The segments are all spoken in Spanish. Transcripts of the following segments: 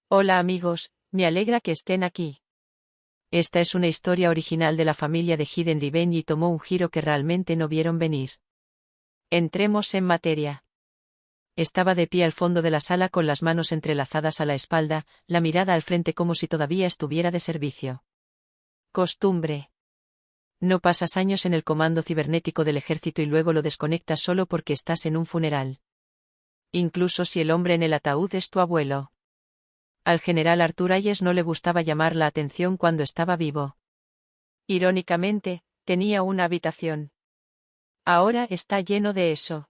Hola amigos, me alegra que estén aquí. Esta es una historia original de la familia de Hidden Revenge y tomó un giro que realmente no vieron venir. Entremos en materia. Estaba de pie al fondo de la sala con las manos entrelazadas a la espalda, la mirada al frente como si todavía estuviera de servicio. Costumbre. No pasas años en el comando cibernético del ejército y luego lo desconectas solo porque estás en un funeral. Incluso si el hombre en el ataúd es tu abuelo. Al general Arthur Hayes no le gustaba llamar la atención cuando estaba vivo. Irónicamente, tenía una habitación. Ahora está lleno de eso.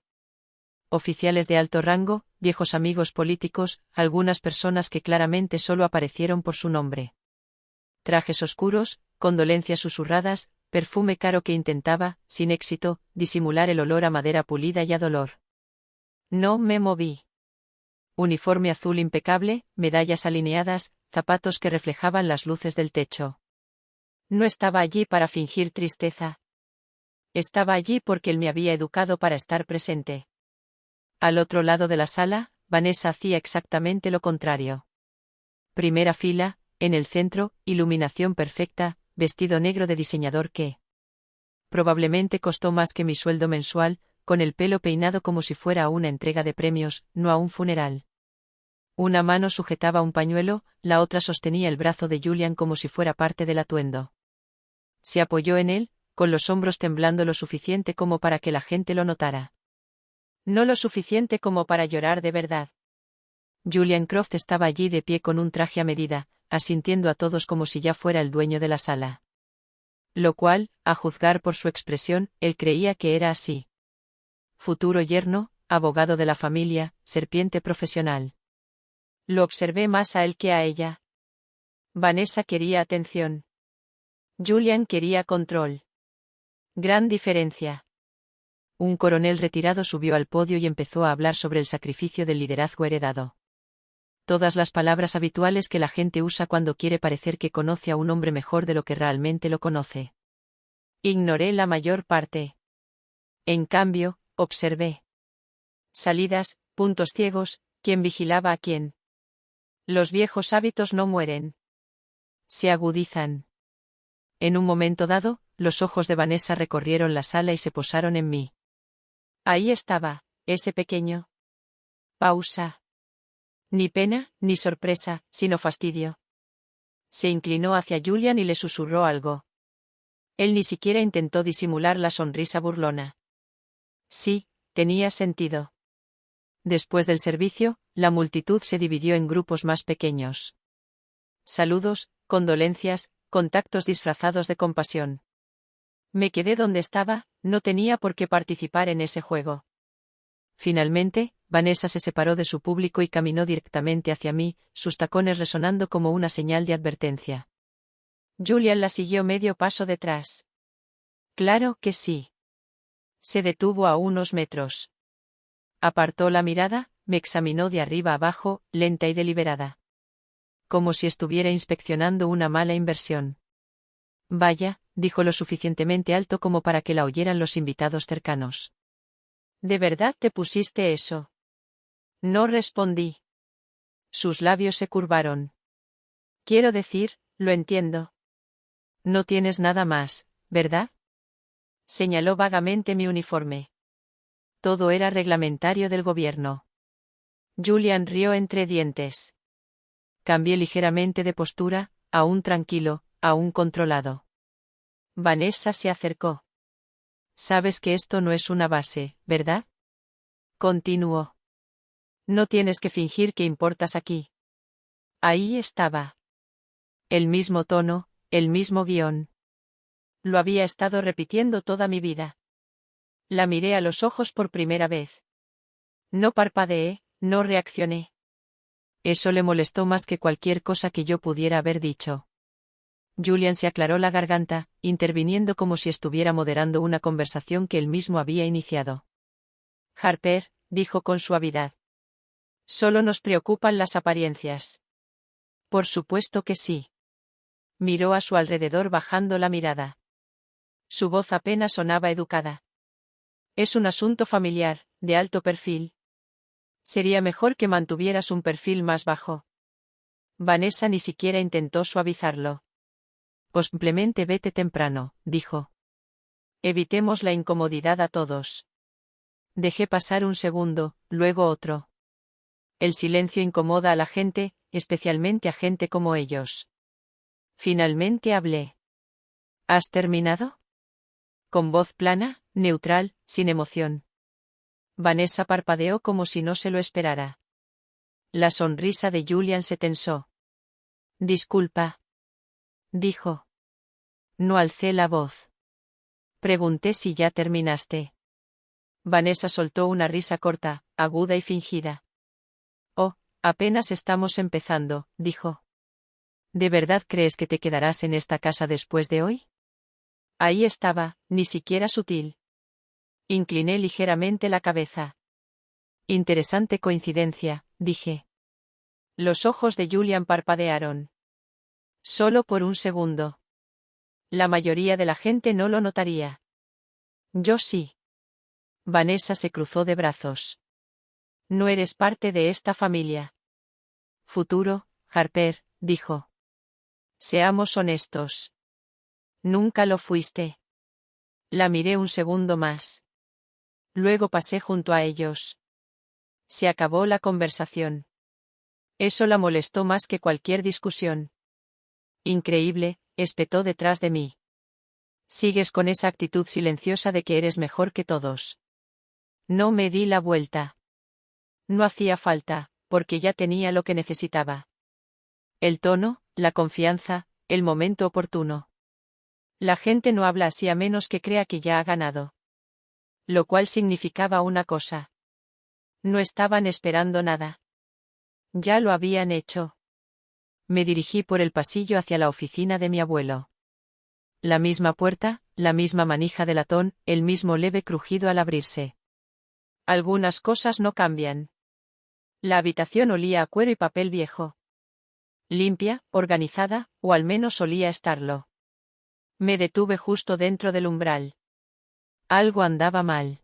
Oficiales de alto rango, viejos amigos políticos, algunas personas que claramente solo aparecieron por su nombre. Trajes oscuros, condolencias susurradas, perfume caro que intentaba, sin éxito, disimular el olor a madera pulida y a dolor. No me moví. Uniforme azul impecable, medallas alineadas, zapatos que reflejaban las luces del techo. No estaba allí para fingir tristeza. Estaba allí porque él me había educado para estar presente. Al otro lado de la sala, Vanessa hacía exactamente lo contrario. Primera fila, en el centro, iluminación perfecta, vestido negro de diseñador que probablemente costó más que mi sueldo mensual, con el pelo peinado como si fuera a una entrega de premios, no a un funeral. Una mano sujetaba un pañuelo, la otra sostenía el brazo de Julian como si fuera parte del atuendo. Se apoyó en él, con los hombros temblando lo suficiente como para que la gente lo notara. No lo suficiente como para llorar de verdad. Julian Croft estaba allí de pie con un traje a medida, asintiendo a todos como si ya fuera el dueño de la sala. Lo cual, a juzgar por su expresión, él creía que era así. Futuro yerno, abogado de la familia, serpiente profesional. Lo observé más a él que a ella. Vanessa quería atención. Julian quería control. Gran diferencia. Un coronel retirado subió al podio y empezó a hablar sobre el sacrificio del liderazgo heredado. Todas las palabras habituales que la gente usa cuando quiere parecer que conoce a un hombre mejor de lo que realmente lo conoce. Ignoré la mayor parte. En cambio, observé. Salidas, puntos ciegos, quién vigilaba a quién. Los viejos hábitos no mueren. Se agudizan. En un momento dado, los ojos de Vanessa recorrieron la sala y se posaron en mí. Ahí estaba, ese pequeño. Pausa. Ni pena, ni sorpresa, sino fastidio. Se inclinó hacia Julian y le susurró algo. Él ni siquiera intentó disimular la sonrisa burlona. Sí, tenía sentido. Después del servicio, la multitud se dividió en grupos más pequeños. Saludos, condolencias, contactos disfrazados de compasión. Me quedé donde estaba, no tenía por qué participar en ese juego. Finalmente, Vanessa se separó de su público y caminó directamente hacia mí, sus tacones resonando como una señal de advertencia. Julian la siguió medio paso detrás. Claro que sí. Se detuvo a unos metros. Apartó la mirada, me examinó de arriba abajo, lenta y deliberada. Como si estuviera inspeccionando una mala inversión. Vaya, dijo lo suficientemente alto como para que la oyeran los invitados cercanos. ¿De verdad te pusiste eso? No respondí. Sus labios se curvaron. Quiero decir, lo entiendo. No tienes nada más, ¿verdad? Señaló vagamente mi uniforme. Todo era reglamentario del gobierno. Julian rió entre dientes. Cambié ligeramente de postura, aún tranquilo, aún controlado. Vanessa se acercó. Sabes que esto no es una base, ¿verdad? Continuó. No tienes que fingir que importas aquí. Ahí estaba. El mismo tono, el mismo guión. Lo había estado repitiendo toda mi vida. La miré a los ojos por primera vez. No parpadeé, no reaccioné. Eso le molestó más que cualquier cosa que yo pudiera haber dicho. Julian se aclaró la garganta, interviniendo como si estuviera moderando una conversación que él mismo había iniciado. Harper, dijo con suavidad. Solo nos preocupan las apariencias. Por supuesto que sí. Miró a su alrededor bajando la mirada. Su voz apenas sonaba educada. Es un asunto familiar, de alto perfil. Sería mejor que mantuvieras un perfil más bajo. Vanessa ni siquiera intentó suavizarlo. O simplemente vete temprano, dijo. Evitemos la incomodidad a todos. Dejé pasar un segundo, luego otro. El silencio incomoda a la gente, especialmente a gente como ellos. Finalmente hablé. ¿Has terminado? Con voz plana, neutral, sin emoción. Vanessa parpadeó como si no se lo esperara. La sonrisa de Julian se tensó. Disculpa. Dijo. No alcé la voz. Pregunté si ya terminaste. Vanessa soltó una risa corta, aguda y fingida. Oh, apenas estamos empezando, dijo. ¿De verdad crees que te quedarás en esta casa después de hoy? Ahí estaba, ni siquiera sutil. Incliné ligeramente la cabeza. Interesante coincidencia, dije. Los ojos de Julian parpadearon. Solo por un segundo. La mayoría de la gente no lo notaría. Yo sí. Vanessa se cruzó de brazos. No eres parte de esta familia. Futuro, Harper, dijo. Seamos honestos. Nunca lo fuiste. La miré un segundo más. Luego pasé junto a ellos. Se acabó la conversación. Eso la molestó más que cualquier discusión. Increíble, espetó detrás de mí. Sigues con esa actitud silenciosa de que eres mejor que todos. No me di la vuelta. No hacía falta, porque ya tenía lo que necesitaba. El tono, la confianza, el momento oportuno. La gente no habla así a menos que crea que ya ha ganado. Lo cual significaba una cosa. No estaban esperando nada. Ya lo habían hecho. Me dirigí por el pasillo hacia la oficina de mi abuelo. La misma puerta, la misma manija de latón, el mismo leve crujido al abrirse. Algunas cosas no cambian. La habitación olía a cuero y papel viejo. Limpia, organizada, o al menos solía estarlo. Me detuve justo dentro del umbral. Algo andaba mal.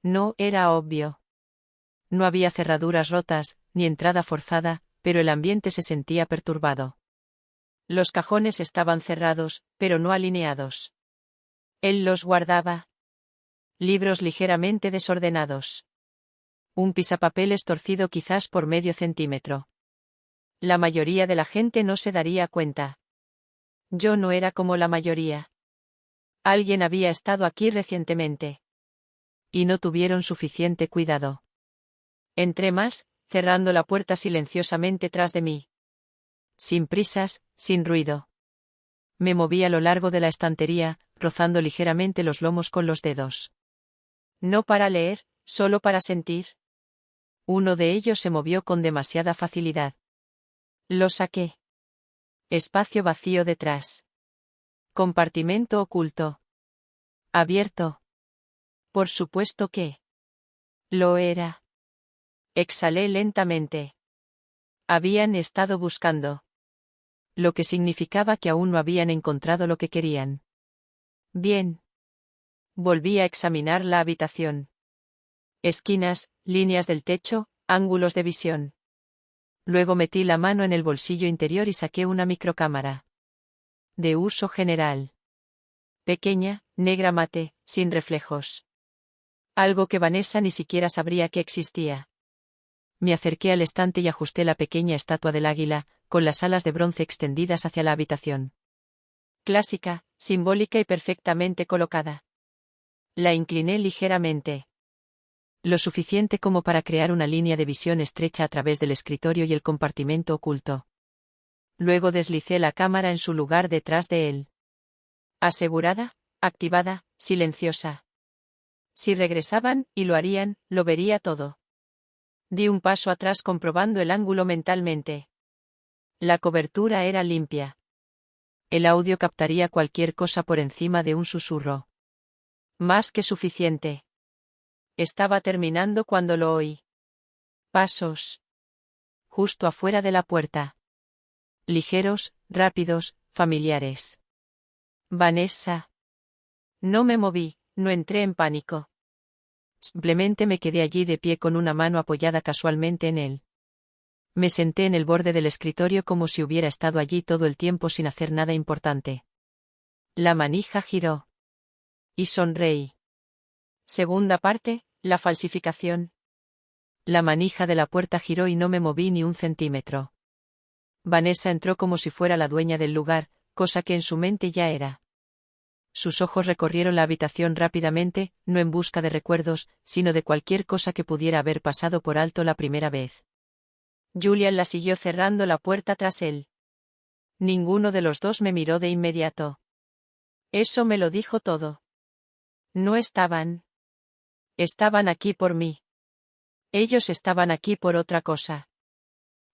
No era obvio. No había cerraduras rotas, ni entrada forzada, pero el ambiente se sentía perturbado. Los cajones estaban cerrados, pero no alineados. Él los guardaba. Libros ligeramente desordenados. Un pisapapeles torcido quizás por medio centímetro. La mayoría de la gente no se daría cuenta. Yo no era como la mayoría. Alguien había estado aquí recientemente. Y no tuvieron suficiente cuidado. Entré más, cerrando la puerta silenciosamente tras de mí. Sin prisas, sin ruido. Me moví a lo largo de la estantería, rozando ligeramente los lomos con los dedos. No para leer, solo para sentir. Uno de ellos se movió con demasiada facilidad. Lo saqué. Espacio vacío detrás. Compartimento oculto. Abierto. Por supuesto que. Lo era. Exhalé lentamente. Habían estado buscando. Lo que significaba que aún no habían encontrado lo que querían. Bien. Volví a examinar la habitación. Esquinas, líneas del techo, ángulos de visión. Luego metí la mano en el bolsillo interior y saqué una microcámara. De uso general. Pequeña, negra mate, sin reflejos. Algo que Vanessa ni siquiera sabría que existía. Me acerqué al estante y ajusté la pequeña estatua del águila, con las alas de bronce extendidas hacia la habitación. Clásica, simbólica y perfectamente colocada. La incliné ligeramente. Lo suficiente como para crear una línea de visión estrecha a través del escritorio y el compartimento oculto. Luego deslicé la cámara en su lugar detrás de él. Asegurada, activada, silenciosa. Si regresaban, y lo harían, lo vería todo. Di un paso atrás comprobando el ángulo mentalmente. La cobertura era limpia. El audio captaría cualquier cosa por encima de un susurro. Más que suficiente. Estaba terminando cuando lo oí. Pasos. Justo afuera de la puerta. Ligeros, rápidos, familiares. Vanessa. No me moví, no entré en pánico. Simplemente me quedé allí de pie con una mano apoyada casualmente en él. Me senté en el borde del escritorio como si hubiera estado allí todo el tiempo sin hacer nada importante. La manija giró. Y sonreí. Segunda parte, la falsificación. La manija de la puerta giró y no me moví ni un centímetro. Vanessa entró como si fuera la dueña del lugar, cosa que en su mente ya era. Sus ojos recorrieron la habitación rápidamente, no en busca de recuerdos, sino de cualquier cosa que pudiera haber pasado por alto la primera vez. Julian la siguió cerrando la puerta tras él. Ninguno de los dos me miró de inmediato. Eso me lo dijo todo. No estaban. Estaban aquí por mí. Ellos estaban aquí por otra cosa.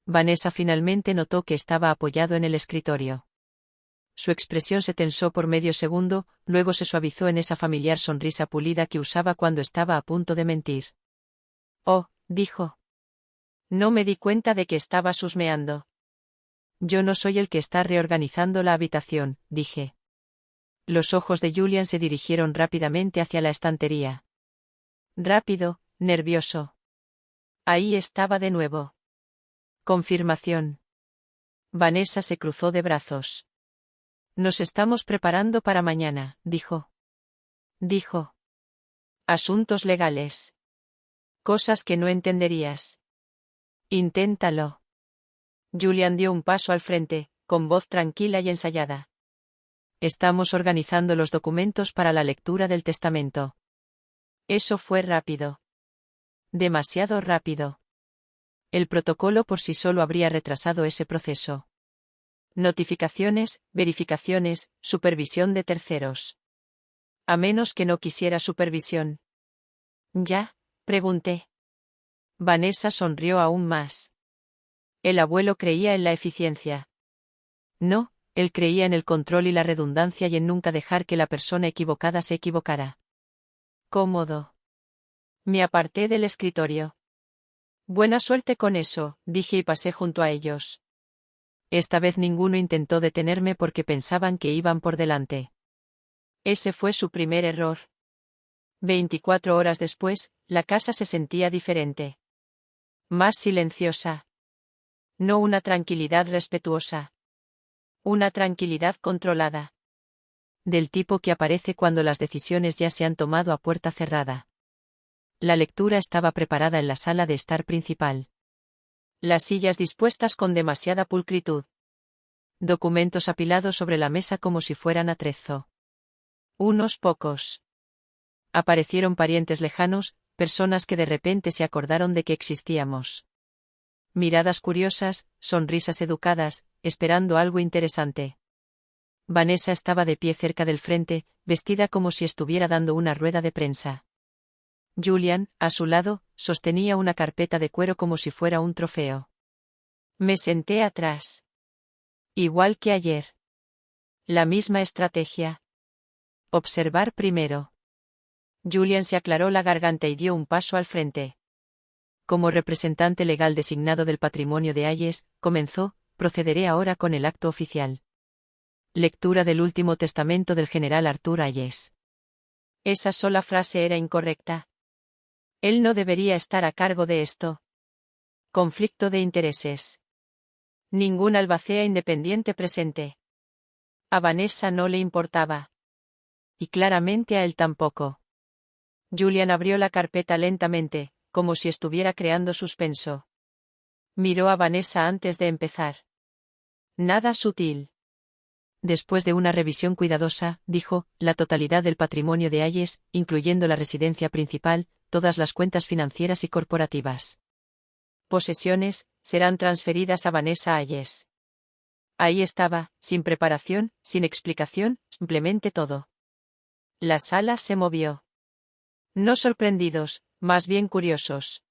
Vanessa finalmente notó que estaba apoyado en el escritorio. Su expresión se tensó por medio segundo, luego se suavizó en esa familiar sonrisa pulida que usaba cuando estaba a punto de mentir. Oh, dijo. No me di cuenta de que estabas husmeando. Yo no soy el que está reorganizando la habitación, dije. Los ojos de Julian se dirigieron rápidamente hacia la estantería. Rápido, nervioso. Ahí estaba de nuevo. Confirmación. Vanessa se cruzó de brazos. Nos estamos preparando para mañana, dijo. Dijo. Asuntos legales. Cosas que no entenderías. Inténtalo. Julian dio un paso al frente, con voz tranquila y ensayada. Estamos organizando los documentos para la lectura del testamento. Eso fue rápido. Demasiado rápido. El protocolo por sí solo habría retrasado ese proceso. Notificaciones, verificaciones, supervisión de terceros. A menos que no quisiera supervisión. ¿Ya? Pregunté. Vanessa sonrió aún más. El abuelo creía en la eficiencia. No, él creía en el control y la redundancia y en nunca dejar que la persona equivocada se equivocara. Cómodo. Me aparté del escritorio. Buena suerte con eso, dije y pasé junto a ellos. Esta vez ninguno intentó detenerme porque pensaban que iban por delante. Ese fue su primer error. 24 horas después, la casa se sentía diferente. Más silenciosa. No una tranquilidad respetuosa. Una tranquilidad controlada. Del tipo que aparece cuando las decisiones ya se han tomado a puerta cerrada. La lectura estaba preparada en la sala de estar principal. Las sillas dispuestas con demasiada pulcritud. Documentos apilados sobre la mesa como si fueran atrezo. Unos pocos. Aparecieron parientes lejanos, personas que de repente se acordaron de que existíamos. Miradas curiosas, sonrisas educadas, esperando algo interesante. Vanessa estaba de pie cerca del frente, vestida como si estuviera dando una rueda de prensa. Julian, a su lado, sostenía una carpeta de cuero como si fuera un trofeo. Me senté atrás. Igual que ayer. La misma estrategia. Observar primero. Julian se aclaró la garganta y dio un paso al frente. Como representante legal designado del patrimonio de Hayes, comenzó, procederé ahora con el acto oficial. Lectura del último testamento del general Arthur Hayes. Esa sola frase era incorrecta. Él no debería estar a cargo de esto. Conflicto de intereses. Ningún albacea independiente presente. A Vanessa no le importaba. Y claramente a él tampoco. Julian abrió la carpeta lentamente, como si estuviera creando suspenso. Miró a Vanessa antes de empezar. Nada sutil. Después de una revisión cuidadosa, dijo, la totalidad del patrimonio de Hayes, incluyendo la residencia principal, todas las cuentas financieras y corporativas. Posesiones, serán transferidas a Vanessa Hayes. Ahí estaba, sin preparación, sin explicación, simplemente todo. La sala se movió. No sorprendidos, más bien curiosos.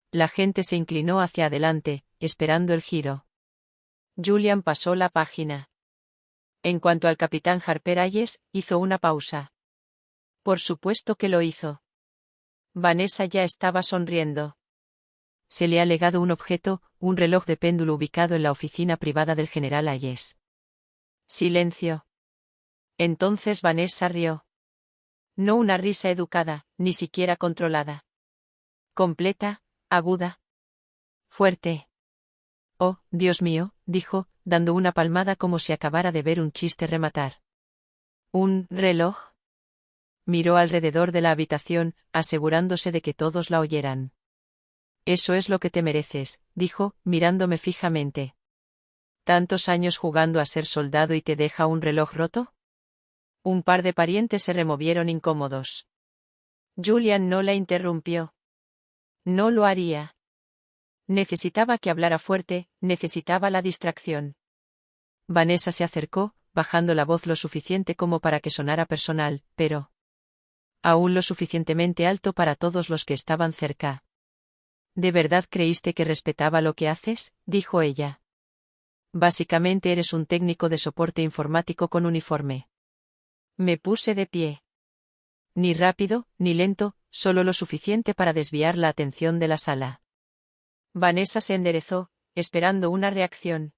La gente se inclinó hacia adelante, esperando el giro. Julian pasó la página. En cuanto al capitán Harper Hayes, hizo una pausa. Por supuesto que lo hizo. Vanessa ya estaba sonriendo. Se le ha legado un objeto, un reloj de péndulo ubicado en la oficina privada del general Hayes. Silencio. Entonces Vanessa rió. No una risa educada, ni siquiera controlada. Completa, aguda. Fuerte. Oh, Dios mío, dijo, dando una palmada como si acabara de ver un chiste rematar. ¿Un reloj? Miró alrededor de la habitación, asegurándose de que todos la oyeran. Eso es lo que te mereces, dijo, mirándome fijamente. ¿Tantos años jugando a ser soldado y te deja un reloj roto? Un par de parientes se removieron incómodos. Julian no la interrumpió. No lo haría. Necesitaba que hablara fuerte, necesitaba la distracción. Vanessa se acercó, bajando la voz lo suficiente como para que sonara personal, pero aún lo suficientemente alto para todos los que estaban cerca. ¿De verdad creíste que respetaba lo que haces?, dijo ella. Básicamente eres un técnico de soporte informático con uniforme. Me puse de pie. Ni rápido, ni lento, solo lo suficiente para desviar la atención de la sala. Vanessa se enderezó, esperando una reacción.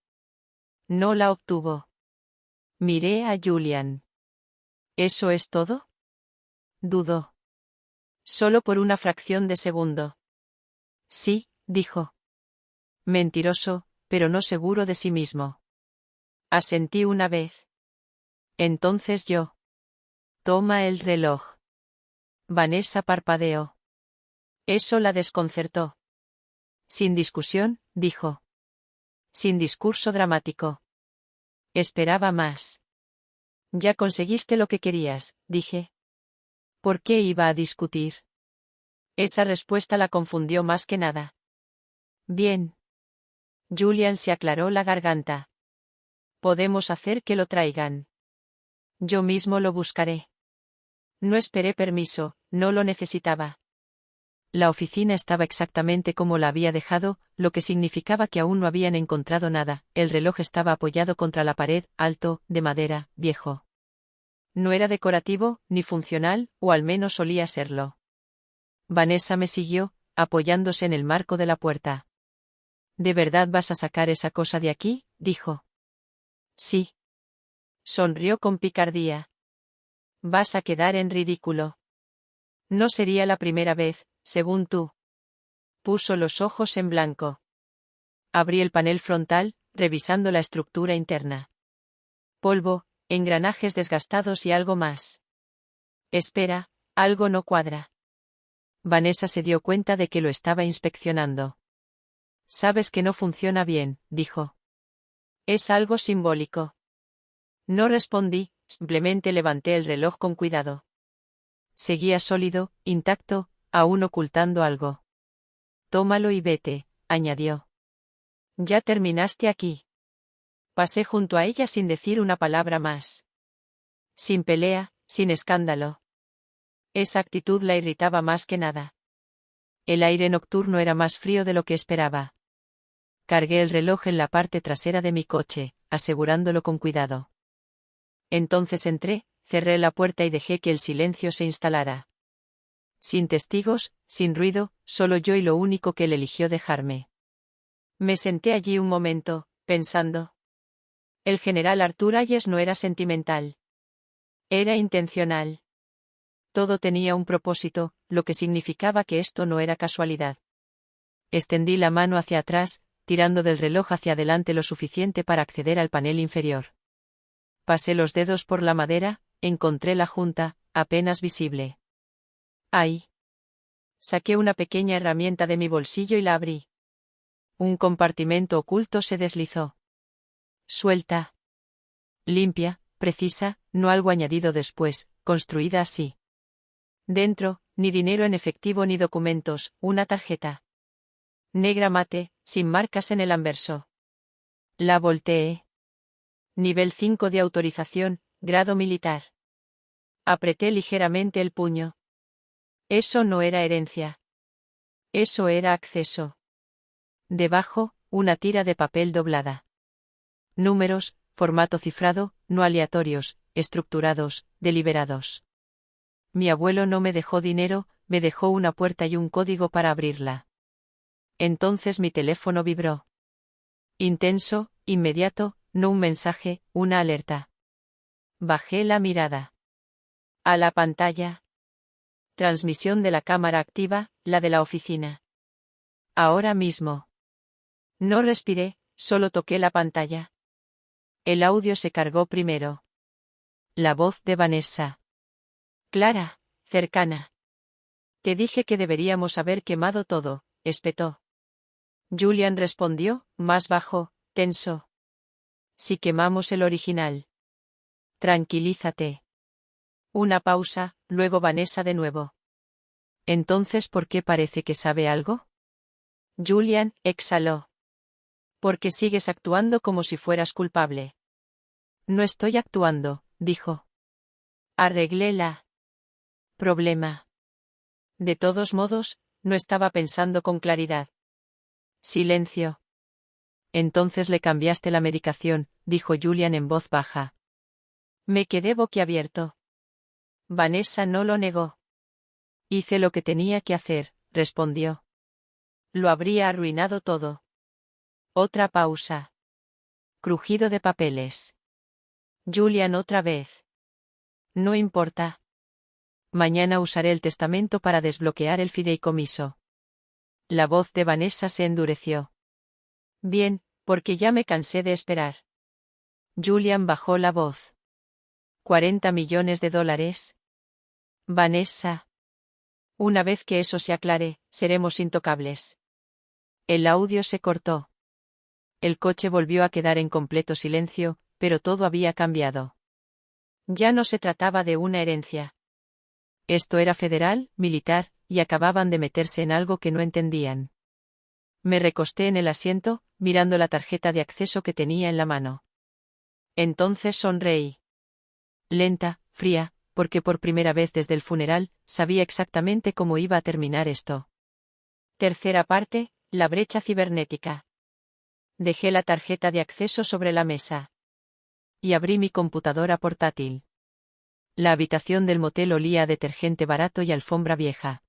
No la obtuvo. Miré a Julian. ¿Eso es todo? Dudó. Solo por una fracción de segundo. Sí, dijo. Mentiroso, pero no seguro de sí mismo. Asentí una vez. Entonces yo. Toma el reloj. Vanessa parpadeó. Eso la desconcertó. Sin discusión, dijo. Sin discurso dramático. Esperaba más. Ya conseguiste lo que querías, dije. ¿Por qué iba a discutir? Esa respuesta la confundió más que nada. Bien. Julian se aclaró la garganta. Podemos hacer que lo traigan. Yo mismo lo buscaré. No esperé permiso, no lo necesitaba. La oficina estaba exactamente como la había dejado, lo que significaba que aún no habían encontrado nada. El reloj estaba apoyado contra la pared, alto, de madera, viejo. No era decorativo, ni funcional, o al menos solía serlo. Vanessa me siguió, apoyándose en el marco de la puerta. ¿De verdad vas a sacar esa cosa de aquí?, dijo. Sí. Sonrió con picardía. Vas a quedar en ridículo. No sería la primera vez, según tú. Puso los ojos en blanco. Abrí el panel frontal, revisando la estructura interna. Polvo, engranajes desgastados y algo más. Espera, algo no cuadra. Vanessa se dio cuenta de que lo estaba inspeccionando. Sabes que no funciona bien, dijo. Es algo simbólico. No respondí, simplemente levanté el reloj con cuidado. Seguía sólido, intacto, aún ocultando algo. Tómalo y vete, añadió. Ya terminaste aquí. Pasé junto a ella sin decir una palabra más. Sin pelea, sin escándalo. Esa actitud la irritaba más que nada. El aire nocturno era más frío de lo que esperaba. Cargué el reloj en la parte trasera de mi coche, asegurándolo con cuidado. Entonces entré, cerré la puerta y dejé que el silencio se instalara. Sin testigos, sin ruido, solo yo y lo único que él eligió dejarme. Me senté allí un momento, pensando. El general Arthur Hayes no era sentimental. Era intencional. Todo tenía un propósito, lo que significaba que esto no era casualidad. Extendí la mano hacia atrás, tirando del reloj hacia adelante lo suficiente para acceder al panel inferior. Pasé los dedos por la madera, encontré la junta, apenas visible. ¡Ay! Saqué una pequeña herramienta de mi bolsillo y la abrí. Un compartimento oculto se deslizó. Suelta. Limpia, precisa, no algo añadido después, construida así. Dentro, ni dinero en efectivo ni documentos, una tarjeta. Negra mate, sin marcas en el anverso. La volteé. Nivel 5 de autorización, grado militar. Apreté ligeramente el puño. Eso no era herencia. Eso era acceso. Debajo, una tira de papel doblada. Números, formato cifrado, no aleatorios, estructurados, deliberados. Mi abuelo no me dejó dinero, me dejó una puerta y un código para abrirla. Entonces mi teléfono vibró. Intenso, inmediato, no un mensaje, una alerta. Bajé la mirada. A la pantalla. Transmisión de la cámara activa, la de la oficina. Ahora mismo. No respiré, Solo toqué la pantalla. El audio se cargó primero. La voz de Vanessa. Clara, cercana. Te dije que deberíamos haber quemado todo, espetó. Julian respondió, más bajo, tenso. Si quemamos el original. Tranquilízate. Una pausa, luego Vanessa de nuevo. Entonces, ¿por qué parece que sabe algo? Julian exhaló. Porque sigues actuando como si fueras culpable. No estoy actuando, dijo. Arreglé la problema. De todos modos, no estaba pensando con claridad. Silencio. Entonces le cambiaste la medicación, dijo Julian en voz baja. Me quedé boquiabierto. Vanessa no lo negó. Hice lo que tenía que hacer, respondió. Lo habría arruinado todo. Otra pausa. Crujido de papeles. Julian otra vez. No importa. Mañana usaré el testamento para desbloquear el fideicomiso. La voz de Vanessa se endureció. Bien, porque ya me cansé de esperar. Julian bajó la voz. $40 millones. Vanessa. Una vez que eso se aclare, seremos intocables. El audio se cortó. El coche volvió a quedar en completo silencio, pero todo había cambiado. Ya no se trataba de una herencia. Esto era federal, militar, y acababan de meterse en algo que no entendían. Me recosté en el asiento, mirando la tarjeta de acceso que tenía en la mano. Entonces sonreí. Lenta, fría, porque por primera vez desde el funeral, sabía exactamente cómo iba a terminar esto. Tercera parte, la brecha cibernética. Dejé la tarjeta de acceso sobre la mesa. Y abrí mi computadora portátil. La habitación del motel olía a detergente barato y alfombra vieja.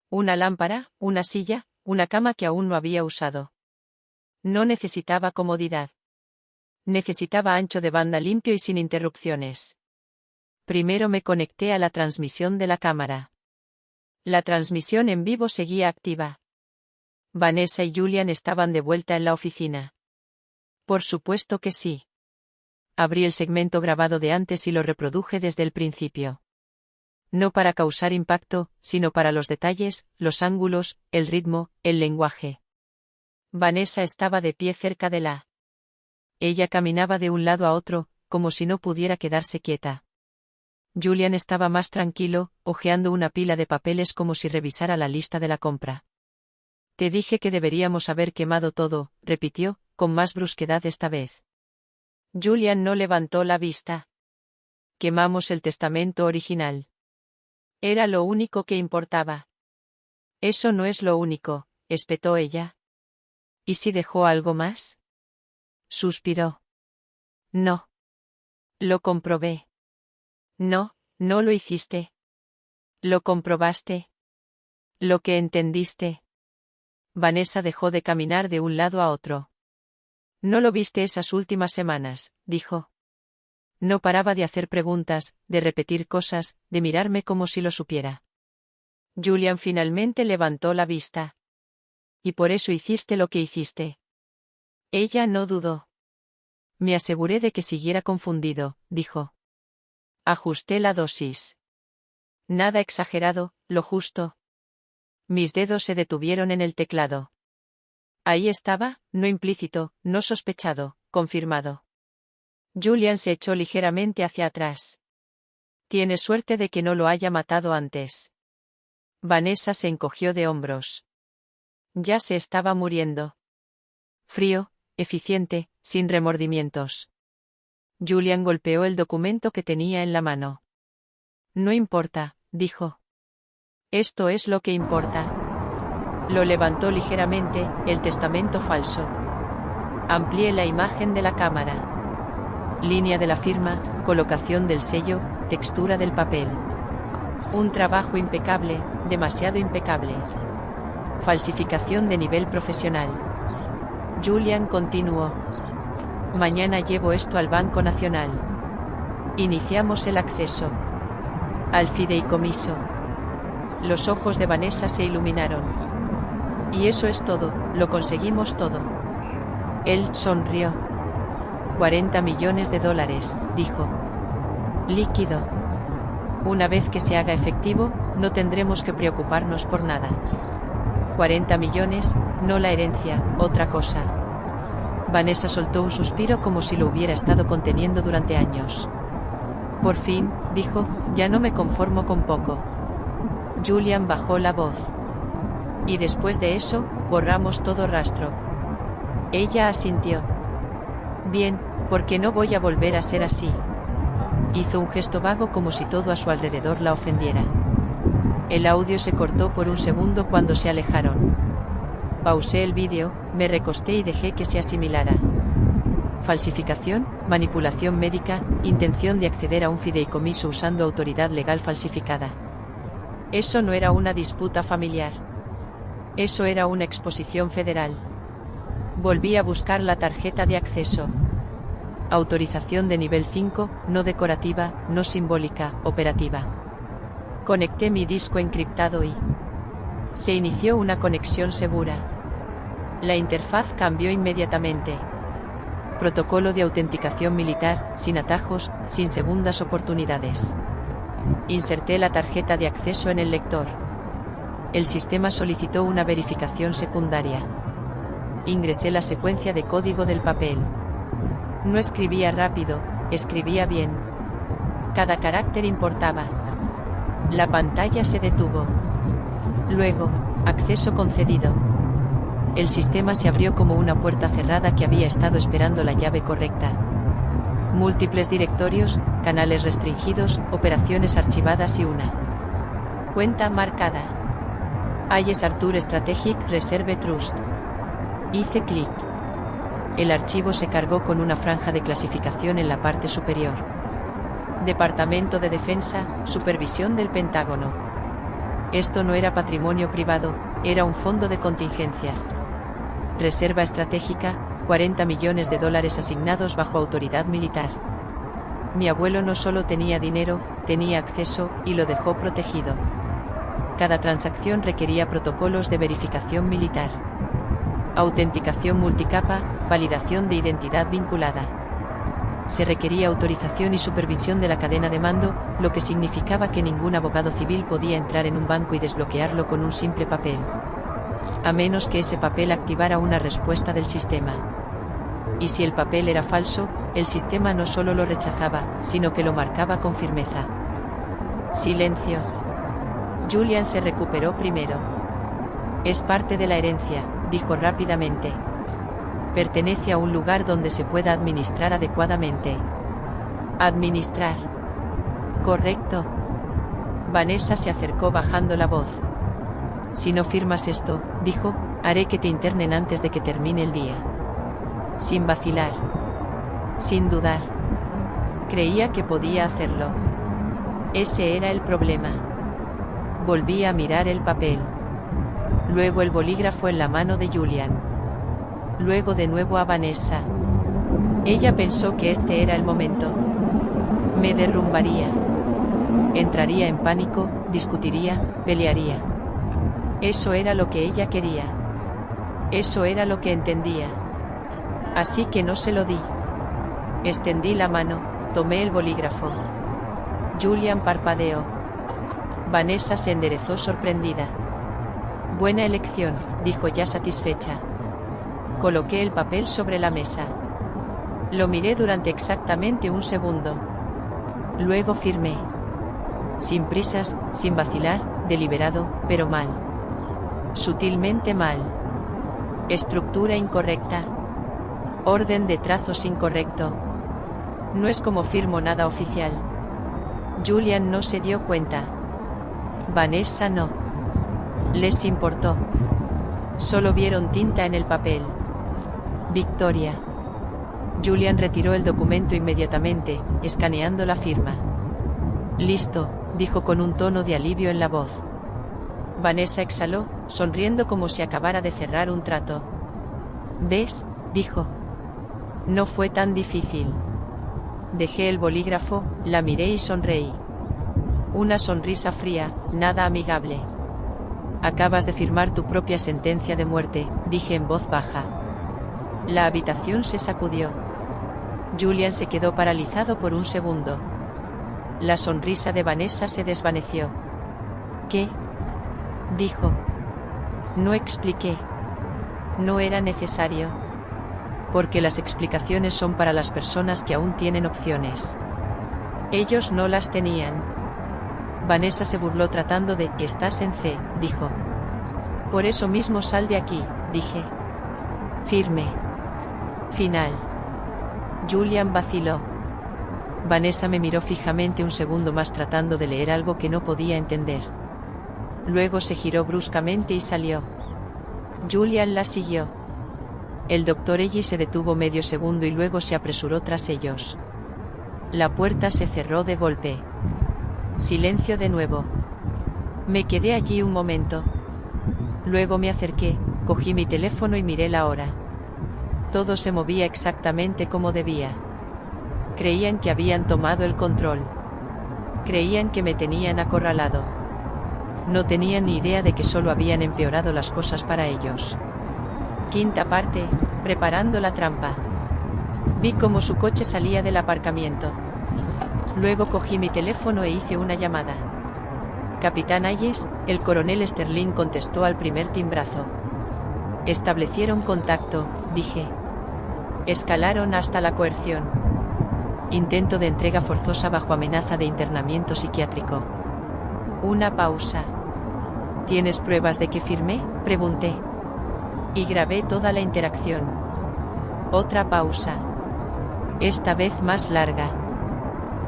Una lámpara, una silla, una cama que aún no había usado. No necesitaba comodidad. Necesitaba ancho de banda limpio y sin interrupciones. Primero me conecté a la transmisión de la cámara. La transmisión en vivo seguía activa. Vanessa y Julian estaban de vuelta en la oficina. Por supuesto que sí. Abrí el segmento grabado de antes y lo reproduje desde el principio. No para causar impacto, sino para los detalles, los ángulos, el ritmo, el lenguaje. Vanessa estaba de pie cerca de la. Ella caminaba de un lado a otro, como si no pudiera quedarse quieta. Julian estaba más tranquilo, hojeando una pila de papeles como si revisara la lista de la compra. Te dije que deberíamos haber quemado todo, repitió, con más brusquedad esta vez. Julian no levantó la vista. Quemamos el testamento original. Era lo único que importaba. Eso no es lo único, espetó ella. ¿Y si dejó algo más? Suspiró. No. Lo comprobé. No, no lo hiciste. Lo comprobaste. Lo que entendiste. Vanessa dejó de caminar de un lado a otro. No lo viste esas últimas semanas, dijo. No paraba de hacer preguntas, de repetir cosas, de mirarme como si lo supiera. Julian finalmente levantó la vista. Y por eso hiciste lo que hiciste. Ella no dudó. Me aseguré de que siguiera confundido, dijo. Ajusté la dosis. Nada exagerado, lo justo. Mis dedos se detuvieron en el teclado. Ahí estaba, no implícito, no sospechado, confirmado. Julian se echó ligeramente hacia atrás. Tienes suerte de que no lo haya matado antes. Vanessa se encogió de hombros. Ya se estaba muriendo. Frío, eficiente, sin remordimientos. Julian golpeó el documento que tenía en la mano. No importa, dijo. Esto es lo que importa. Lo levantó ligeramente, el testamento falso. Amplié la imagen de la cámara. Línea de la firma, colocación del sello, textura del papel. Un trabajo impecable, demasiado impecable. Falsificación de nivel profesional. Julian continuó. Mañana llevo esto al Banco Nacional. Iniciamos el acceso. Al fideicomiso. Los ojos de Vanessa se iluminaron. Y eso es todo, lo conseguimos todo. Él sonrió. 40 millones de dólares, dijo. Líquido. Una vez que se haga efectivo, no tendremos que preocuparnos por nada. 40 millones, no la herencia, otra cosa. Vanessa soltó un suspiro como si lo hubiera estado conteniendo durante años. Por fin, dijo, ya no me conformo con poco. Julian bajó la voz. Y después de eso, borramos todo rastro. Ella asintió. Bien, porque no voy a volver a ser así. Hizo un gesto vago como si todo a su alrededor la ofendiera. El audio se cortó por un segundo cuando se alejaron. Pausé el vídeo, me recosté y dejé que se asimilara. Falsificación, manipulación médica, intención de acceder a un fideicomiso usando autoridad legal falsificada. Eso no era una disputa familiar. Eso era una exposición federal. Volví a buscar la tarjeta de acceso. Autorización de nivel 5, no decorativa, no simbólica, operativa. Conecté mi disco encriptado y se inició una conexión segura. La interfaz cambió inmediatamente. Protocolo de autenticación militar, sin atajos, sin segundas oportunidades. Inserté la tarjeta de acceso en el lector. El sistema solicitó una verificación secundaria. Ingresé la secuencia de código del papel. No escribía rápido, escribía bien. Cada carácter importaba. La pantalla se detuvo. Luego, acceso concedido. El sistema se abrió como una puerta cerrada que había estado esperando la llave correcta. Múltiples directorios, canales restringidos, operaciones archivadas y una cuenta marcada. IS Arthur Strategic Reserve Trust. Hice clic. El archivo se cargó con una franja de clasificación en la parte superior. Departamento de Defensa, Supervisión del Pentágono. Esto no era patrimonio privado, era un fondo de contingencia. Reserva estratégica, 40 millones de dólares asignados bajo autoridad militar. Mi abuelo no solo tenía dinero, tenía acceso, y lo dejó protegido. Cada transacción requería protocolos de verificación militar. Autenticación multicapa, validación de identidad vinculada. Se requería autorización y supervisión de la cadena de mando, lo que significaba que ningún abogado civil podía entrar en un banco y desbloquearlo con un simple papel. A menos que ese papel activara una respuesta del sistema. Y si el papel era falso, el sistema no solo lo rechazaba, sino que lo marcaba con firmeza. Silencio. Julian se recuperó primero. Es parte de la herencia, dijo rápidamente. Pertenece a un lugar donde se pueda administrar adecuadamente. Administrar. Correcto. Vanessa se acercó bajando la voz. Si no firmas esto, dijo, haré que te internen antes de que termine el día. Sin vacilar. Sin dudar. Creía que podía hacerlo. Ese era el problema. Volví a mirar el papel. Luego el bolígrafo en la mano de Julian. Luego de nuevo a Vanessa. Ella pensó que este era el momento. Me derrumbaría. Entraría en pánico, discutiría, pelearía. Eso era lo que ella quería. Eso era lo que entendía. Así que no se lo di. Extendí la mano, tomé el bolígrafo. Julian parpadeó. Vanessa se enderezó sorprendida. Buena elección, dijo ya satisfecha. Coloqué el papel sobre la mesa. Lo miré durante exactamente un segundo. Luego firmé. Sin prisas, sin vacilar, deliberado, pero mal. Sutilmente mal. Estructura incorrecta. Orden de trazos incorrecto. No es como firmo nada oficial. Julian no se dio cuenta. Vanessa no. Les importó. Solo vieron tinta en el papel. Victoria. Julian retiró el documento inmediatamente, escaneando la firma. Listo, dijo con un tono de alivio en la voz. Vanessa exhaló, sonriendo como si acabara de cerrar un trato. ¿Ves?, dijo. No fue tan difícil. Dejé el bolígrafo, la miré y sonreí. Una sonrisa fría, nada amigable. Acabas de firmar tu propia sentencia de muerte, dije en voz baja. La habitación se sacudió. Julian se quedó paralizado por un segundo. La sonrisa de Vanessa se desvaneció. ¿Qué? Dijo. No expliqué. No era necesario. Porque las explicaciones son para las personas que aún tienen opciones. Ellos no las tenían. Vanessa se burló tratando de «Estás en C», dijo. Por eso mismo sal de aquí, dije. Firme. Final. Julian vaciló. Vanessa me miró fijamente un segundo más tratando de leer algo que no podía entender. Luego se giró bruscamente y salió. Julian la siguió. El doctor Ellis se detuvo medio segundo y luego se apresuró tras ellos. La puerta se cerró de golpe. Silencio de nuevo. Me quedé allí un momento. Luego me acerqué, cogí mi teléfono y miré la hora. Todo se movía exactamente como debía. Creían que habían tomado el control. Creían que me tenían acorralado. No tenían ni idea de que solo habían empeorado las cosas para ellos. Quinta parte, preparando la trampa. Vi cómo su coche salía del aparcamiento. Luego cogí mi teléfono e hice una llamada. Capitán Hayes, el coronel Sterling contestó al primer timbrazo. Establecieron contacto, dije. Escalaron hasta la coerción. Intento de entrega forzosa bajo amenaza de internamiento psiquiátrico. Una pausa. ¿Tienes pruebas de que firmé?, pregunté. Y grabé toda la interacción. Otra pausa. Esta vez más larga.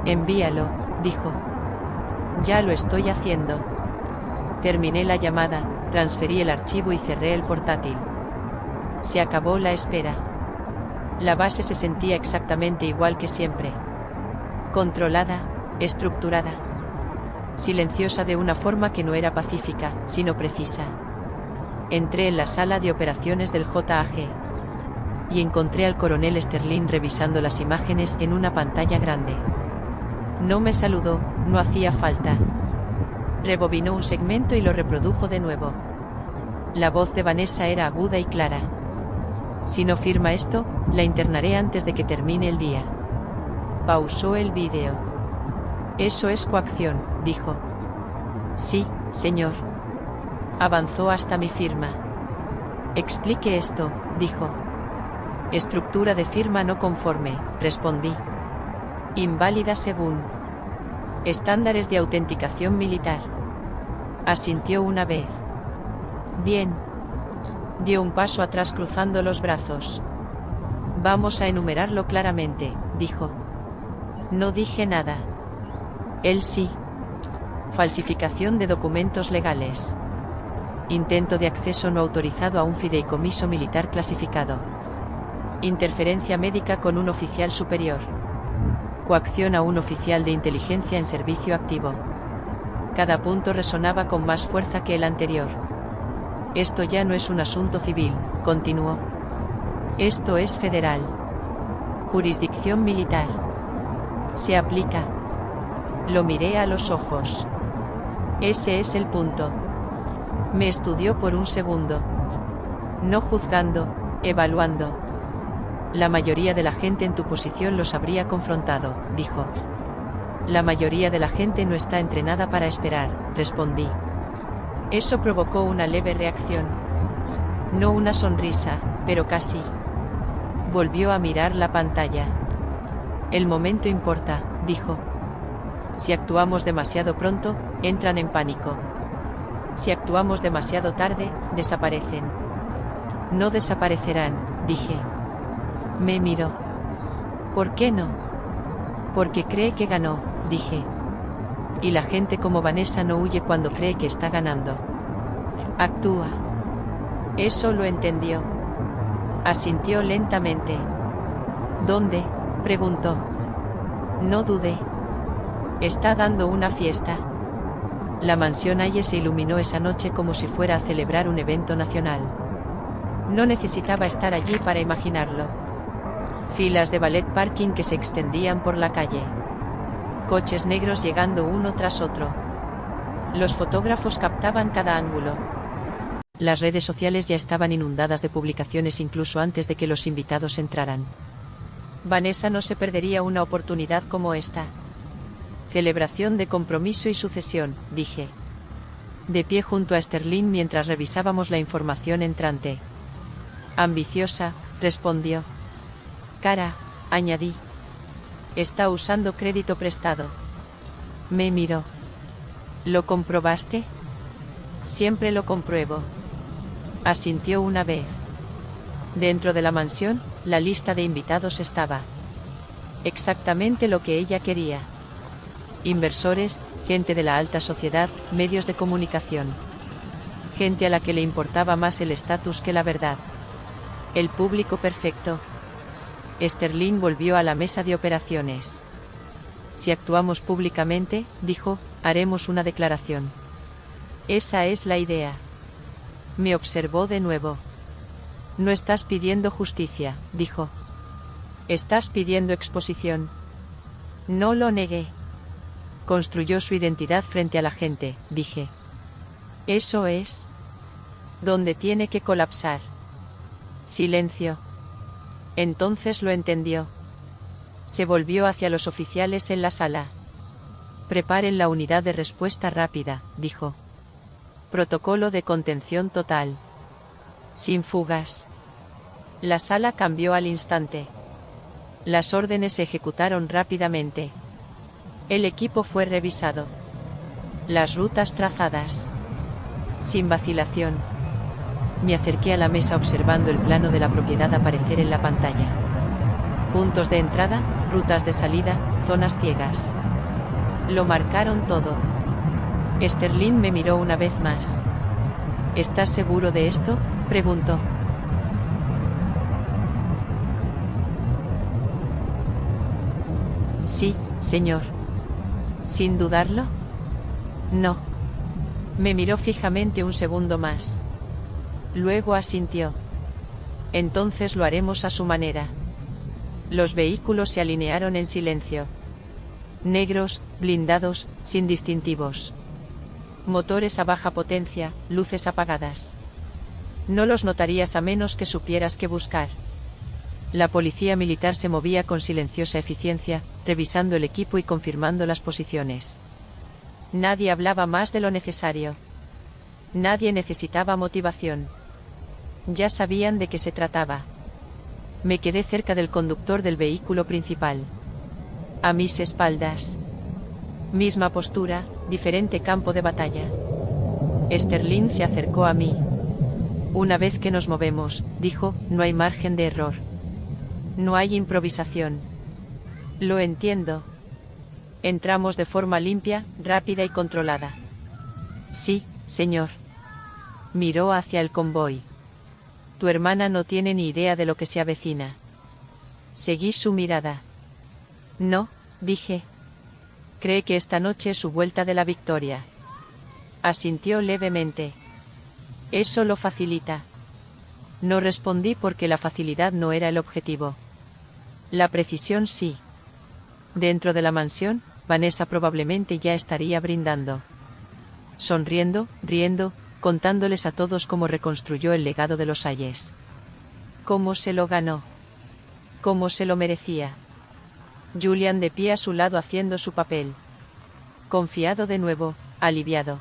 Envíalo, dijo. Ya lo estoy haciendo. Terminé la llamada, transferí el archivo y cerré el portátil. Se acabó la espera. La base se sentía exactamente igual que siempre. Controlada, estructurada. Silenciosa de una forma que no era pacífica, sino precisa. Entré en la sala de operaciones del JAG. Y encontré al coronel Sterling revisando las imágenes en una pantalla grande. No me saludó, no hacía falta. Rebobinó un segmento y lo reprodujo de nuevo. La voz de Vanessa era aguda y clara. Si no firma esto, la internaré antes de que termine el día. Pausó el vídeo. Eso es coacción, dijo. Sí, señor. Avanzó hasta mi firma. Explique esto, dijo. Estructura de firma no conforme, respondí. Inválida según estándares de autenticación militar. Asintió una vez. Bien. Dio un paso atrás cruzando los brazos. Vamos a enumerarlo claramente, dijo. No dije nada. Él sí. Falsificación de documentos legales. Intento de acceso no autorizado a un fideicomiso militar clasificado. Interferencia médica con un oficial superior. Coacción a un oficial de inteligencia en servicio activo. Cada punto resonaba con más fuerza que el anterior. Esto ya no es un asunto civil, continuó. Esto es federal. Jurisdicción militar. Se aplica. Lo miré a los ojos. Ese es el punto. Me estudió por un segundo. No juzgando, evaluando. La mayoría de la gente en tu posición los habría confrontado, dijo. La mayoría de la gente no está entrenada para esperar, respondí. Eso provocó una leve reacción. No una sonrisa, pero casi. Volvió a mirar la pantalla. El momento importa, dijo. Si actuamos demasiado pronto, entran en pánico. Si actuamos demasiado tarde, desaparecen. No desaparecerán, dije. Me miró. ¿Por qué no? Porque cree que ganó, dije. Y la gente como Vanessa no huye cuando cree que está ganando. Actúa. Eso lo entendió. Asintió lentamente. ¿Dónde?, preguntó. No dudé. Está dando una fiesta. La mansión Hayes se iluminó esa noche como si fuera a celebrar un evento nacional. No necesitaba estar allí para imaginarlo. Filas de valet parking que se extendían por la calle. Coches negros llegando uno tras otro. Los fotógrafos captaban cada ángulo. Las redes sociales ya estaban inundadas de publicaciones incluso antes de que los invitados entraran. Vanessa no se perdería una oportunidad como esta. Celebración de compromiso y sucesión, dije. De pie junto a Sterling mientras revisábamos la información entrante. Ambiciosa, respondió. Cara, añadí. Está usando crédito prestado. Me miró. ¿Lo comprobaste? Siempre lo compruebo. Asintió una vez. Dentro de la mansión, la lista de invitados estaba. Exactamente lo que ella quería. Inversores, gente de la alta sociedad, medios de comunicación. Gente a la que le importaba más el estatus que la verdad. El público perfecto. Sterling volvió a la mesa de operaciones. Si actuamos públicamente, dijo, haremos una declaración. Esa es la idea. Me observó de nuevo. No estás pidiendo justicia, dijo. Estás pidiendo exposición. No lo negué. Construyó su identidad frente a la gente, dije. Eso es. Donde tiene que colapsar. Silencio. Entonces lo entendió. Se volvió hacia los oficiales en la sala. Preparen la unidad de respuesta rápida, dijo. Protocolo de contención total. Sin fugas. La sala cambió al instante. Las órdenes se ejecutaron rápidamente. El equipo fue revisado. Las rutas trazadas. Sin vacilación. Me acerqué a la mesa observando el plano de la propiedad aparecer en la pantalla. Puntos de entrada, rutas de salida, zonas ciegas. Lo marcaron todo. Sterling me miró una vez más. ¿Estás seguro de esto?, preguntó. Sí, señor. ¿Sin dudarlo? No. Me miró fijamente un segundo más. Luego asintió. Entonces lo haremos a su manera. Los vehículos se alinearon en silencio. Negros, blindados, sin distintivos. Motores a baja potencia, luces apagadas. No los notarías a menos que supieras qué buscar. La policía militar se movía con silenciosa eficiencia, revisando el equipo y confirmando las posiciones. Nadie hablaba más de lo necesario. Nadie necesitaba motivación. Ya sabían de qué se trataba. Me quedé cerca del conductor del vehículo principal. A mis espaldas. Misma postura, diferente campo de batalla. Sterling se acercó a mí. Una vez que nos movemos, dijo, no hay margen de error. No hay improvisación. Lo entiendo. Entramos de forma limpia, rápida y controlada. Sí, señor. Miró hacia el convoy. Tu hermana no tiene ni idea de lo que se avecina. Seguí su mirada. No, dije. Cree que esta noche es su vuelta de la victoria. Asintió levemente. Eso lo facilita. No respondí porque la facilidad no era el objetivo. La precisión sí. Dentro de la mansión, Vanessa probablemente ya estaría brindando. Sonriendo, riendo, contándoles a todos cómo reconstruyó el legado de los Hayes. Cómo se lo ganó. Cómo se lo merecía. Julian de pie a su lado haciendo su papel. Confiado de nuevo, aliviado.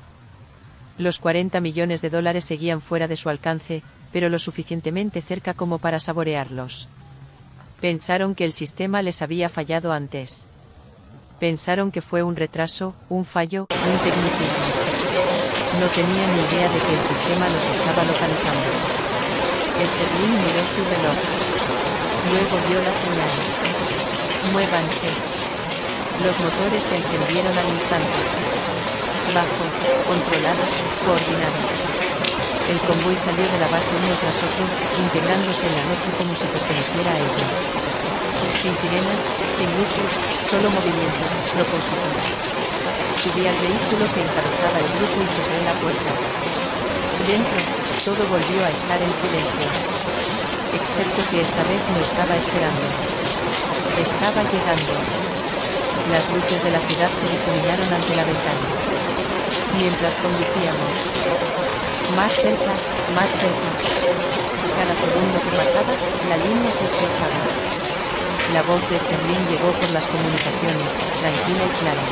Los $40 millones seguían fuera de su alcance, pero lo suficientemente cerca como para saborearlos. Pensaron que el sistema les había fallado antes. Pensaron que fue un retraso, un fallo, un tecnicismo. No tenían ni idea de que el sistema los estaba localizando. Sterling miró su reloj. Luego dio la señal. Muévanse. Los motores se encendieron al instante. Bajo, controlado, coordinado. El convoy salió de la base uno tras otro, integrándose en la noche como si perteneciera a ella. Sin sirenas, sin luces, solo movimiento, lo consiguió. Subí al vehículo que encabezaba el grupo y cerré la puerta. Dentro, todo volvió a estar en silencio. Excepto que esta vez no estaba esperando. Estaba llegando. Las luces de la ciudad se difuminaron ante la ventana. Mientras conducíamos. Más cerca, más cerca. Cada segundo que pasaba, la línea se estrechaba. La voz de Sterling llegó por las comunicaciones, tranquila y clara.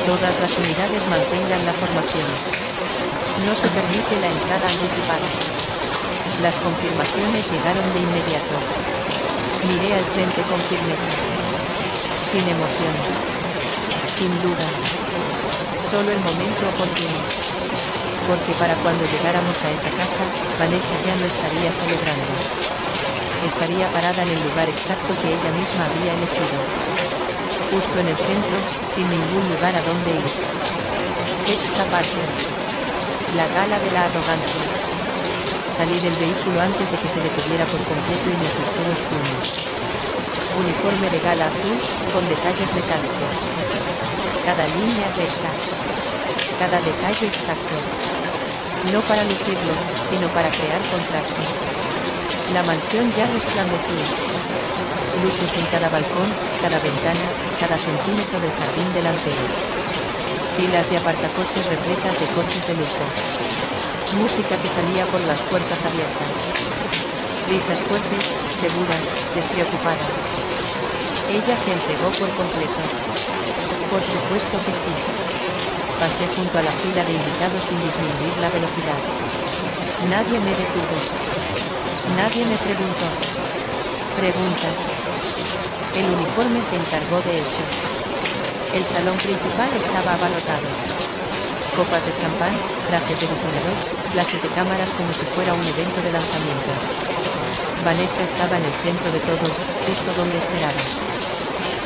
Todas las unidades mantengan la formación. No se permite la entrada anticipada. Las confirmaciones llegaron de inmediato. Miré al frente con firmeza. Sin emoción. Sin duda. Solo el momento oportuno. Porque para cuando llegáramos a esa casa, Vanessa ya no estaría celebrando. Estaría parada en el lugar exacto que ella misma había elegido. Justo en el centro, sin ningún lugar a donde ir. Sexta parte. La gala de la arrogancia. Salí del vehículo antes de que se detuviera por completo y me ajustó los puños. Uniforme de gala azul, con detalles metálicos. Cada línea recta. Cada detalle exacto. No para lucirlos, sino para crear contraste. La mansión ya resplandecía. Luces en cada balcón, cada ventana, cada centímetro del jardín delantero. Filas de apartacoches repletas de coches de lujo. Música que salía por las puertas abiertas. Risas fuertes, seguras, despreocupadas. Ella se entregó por completo. Por supuesto que sí. Pasé junto a la fila de invitados sin disminuir la velocidad. Nadie me detuvo. Nadie me preguntó. Preguntas. El uniforme se encargó de eso. El salón principal estaba abarrotado. Copas de champán, trajes de diseñador, clases de cámaras como si fuera un evento de lanzamiento. Vanessa estaba en el centro de todo, justo donde esperaba.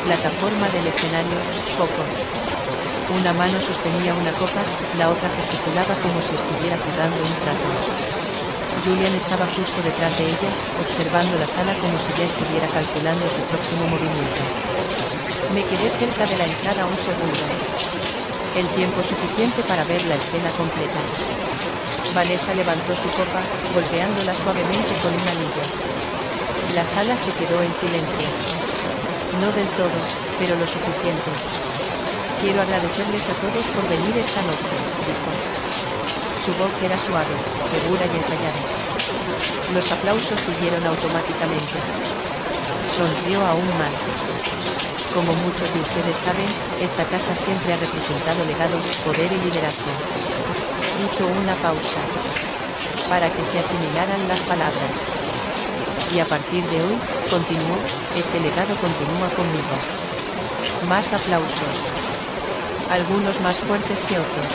Plataforma del escenario, poco. Una mano sostenía una copa, la otra gesticulaba como si estuviera jugando un trato. Julian estaba justo detrás de ella, observando la sala como si ya estuviera calculando su próximo movimiento. Me quedé cerca de la entrada un segundo. El tiempo suficiente para ver la escena completa. Vanessa levantó su copa, golpeándola suavemente con un anillo. La sala se quedó en silencio. No del todo, pero lo suficiente. Quiero agradecerles a todos por venir esta noche, dijo. Su voz era suave, segura y ensayada. Los aplausos siguieron automáticamente. Sonrió aún más. Como muchos de ustedes saben, esta casa siempre ha representado legado, poder y liderazgo. Hizo una pausa. Para que se asimilaran las palabras. Y a partir de hoy, continuó, ese legado continúa conmigo. Más aplausos. Algunos más fuertes que otros.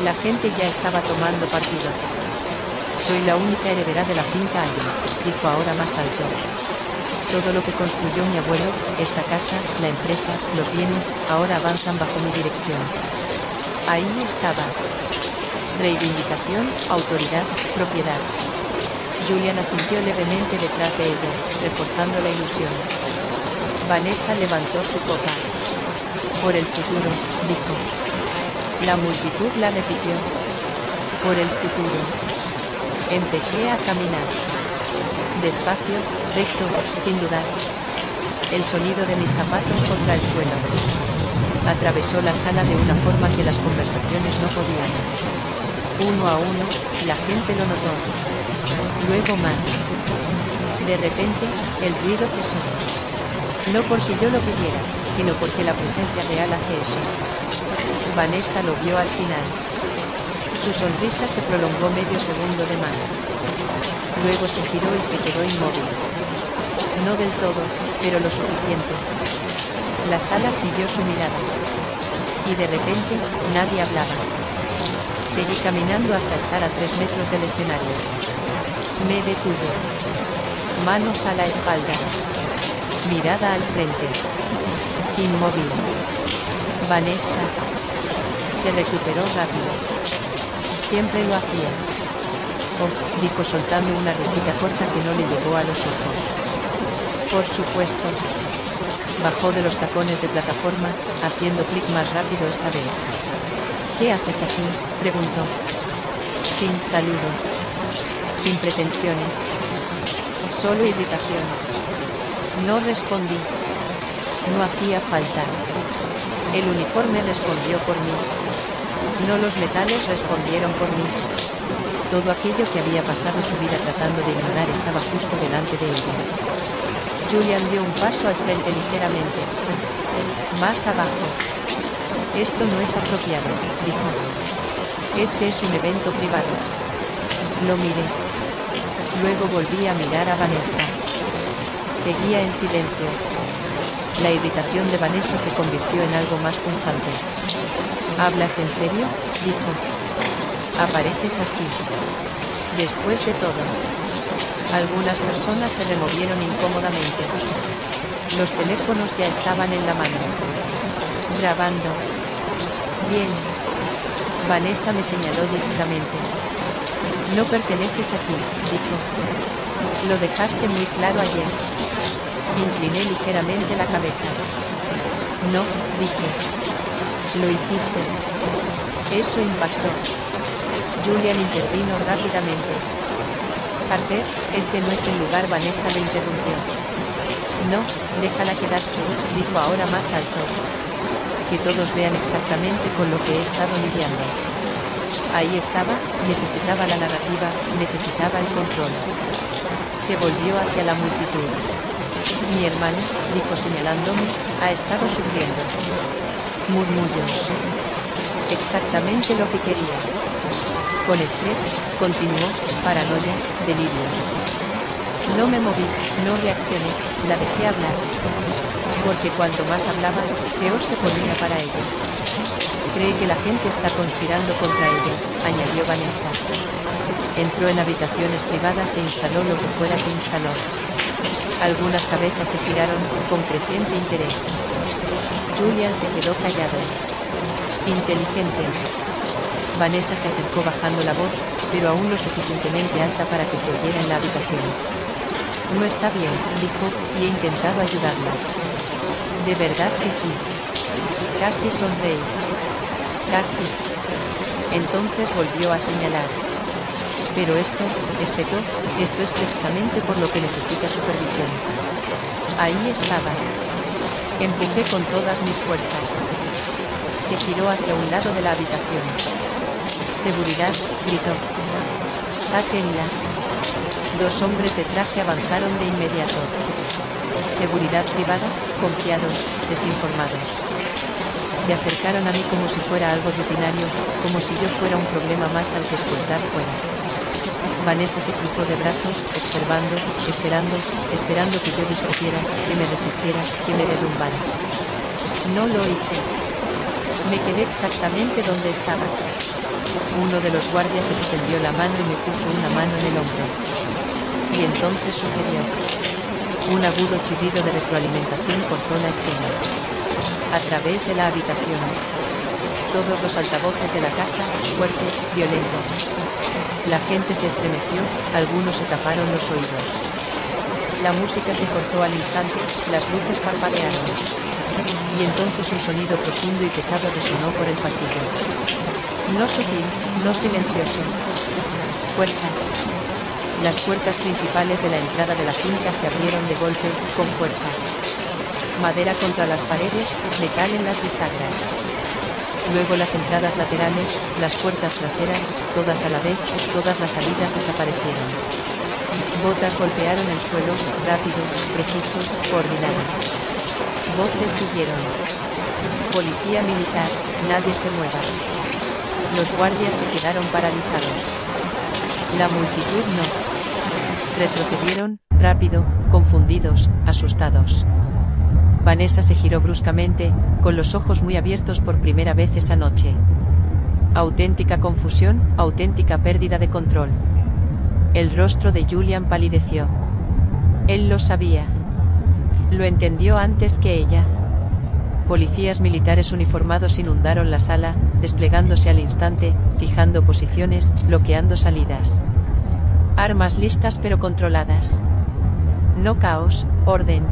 La gente ya estaba tomando partido. Soy la única heredera de la finca Ayers, dijo ahora más alto. Todo lo que construyó mi abuelo, esta casa, la empresa, los bienes, ahora avanzan bajo mi dirección. Ahí estaba. Reivindicación, autoridad, propiedad. Julian asintió levemente detrás de ella, reforzando la ilusión. Vanessa levantó su copa. Por el futuro, dijo. La multitud la repitió. Por el futuro. Empecé a caminar. Despacio, recto, sin dudar. El sonido de mis zapatos contra el suelo. Atravesó la sala de una forma que las conversaciones no podían. Uno a uno, la gente lo notó. Luego más. De repente, el ruido cesó. No porque yo lo pidiera, sino porque la presencia real hace eso. Vanessa lo vio al final. Su sonrisa se prolongó medio segundo de más. Luego se giró y se quedó inmóvil. No del todo, pero lo suficiente. La sala siguió su mirada. Y de repente, nadie hablaba. Seguí caminando hasta estar a 3 metros del escenario. Me detuve. Manos a la espalda. Mirada al frente. Inmóvil. Vanessa. Se recuperó rápido. Siempre lo hacía. Oh, dijo soltando una risita corta que no le llegó a los ojos. Por supuesto. Bajó de los tacones de plataforma, haciendo clic más rápido esta vez. ¿Qué haces aquí?, preguntó. Sin saludo. Sin pretensiones. Solo irritación. No respondí. No hacía falta. El uniforme respondió por mí. No los metales respondieron por mí. Todo aquello que había pasado su vida tratando de ignorar estaba justo delante de ella. Julian dio un paso al frente ligeramente. Más abajo. Esto no es apropiado, dijo. Este es un evento privado. Lo miré. Luego volví a mirar a Vanessa. Seguía en silencio. La irritación de Vanessa se convirtió en algo más punzante. ¿Hablas en serio?, dijo. Apareces así. Después de todo. Algunas personas se removieron incómodamente. Los teléfonos ya estaban en la mano. Grabando. Bien. Vanessa me señaló directamente. No perteneces aquí, dijo. Lo dejaste muy claro ayer. Incliné ligeramente la cabeza. No, dije. Lo hiciste. Eso impactó. Julian intervino rápidamente. Carter, este no es el lugar. Vanessa le interrumpió. No, déjala quedarse, dijo ahora más alto. Que todos vean exactamente con lo que he estado lidiando. Ahí estaba, necesitaba la narrativa, necesitaba el control. Se volvió hacia la multitud. Mi hermano, dijo señalándome, ha estado sufriendo. Murmullos. Exactamente lo que quería. Con estrés, continuó, paranoia, delirios. No me moví, no reaccioné, la dejé hablar. Porque cuanto más hablaba, peor se ponía para ella. Cree que la gente está conspirando contra ella, añadió Vanessa. Entró en habitaciones privadas e instaló lo que fuera que instaló. Algunas cabezas se giraron, con creciente interés. Julian se quedó callado. Inteligente. Vanessa se acercó bajando la voz, pero aún lo suficientemente alta para que se oyera en la habitación. No está bien, dijo, y he intentado ayudarla. De verdad que sí. Casi sonreí. Casi. Entonces volvió a señalar. Pero esto, espetó, esto es precisamente por lo que necesita supervisión. Ahí estaba. Empujé con todas mis fuerzas. Se giró hacia un lado de la habitación. Seguridad, gritó. Sáquenla. Dos hombres de traje avanzaron de inmediato. Seguridad privada, confiados, desinformados. Se acercaron a mí como si fuera algo rutinario, como si yo fuera un problema más al que escoltar fuera. Vanessa se cruzó de brazos, observando, esperando que yo discutiera, que me resistiera, que me derrumbara. No lo hice. Me quedé exactamente donde estaba. Uno de los guardias extendió la mano y me puso una mano en el hombro. Y entonces sucedió. Un agudo chirrido de retroalimentación cortó la escena. A través de la habitación. Todos los altavoces de la casa, fuerte, violento. La gente se estremeció, algunos se taparon los oídos. La música se cortó al instante, las luces parpadearon. Y entonces un sonido profundo y pesado resonó por el pasillo. No sutil, no silencioso. Fuerza. Las puertas principales de la entrada de la finca se abrieron de golpe, con fuerza. Madera contra las paredes, metal en las bisagras. Luego las entradas laterales, las puertas traseras, todas a la vez, todas las salidas desaparecieron. Botas golpearon el suelo, rápido, preciso, coordinado. Voces siguieron. Policía militar, nadie se mueva. Los guardias se quedaron paralizados. La multitud no. Retrocedieron, rápido, confundidos, asustados. Vanessa se giró bruscamente, con los ojos muy abiertos por primera vez esa noche. Auténtica confusión, auténtica pérdida de control. El rostro de Julian palideció. Él lo sabía. Lo entendió antes que ella. Policías militares uniformados inundaron la sala, desplegándose al instante, fijando posiciones, bloqueando salidas. Armas listas pero controladas. No caos, orden.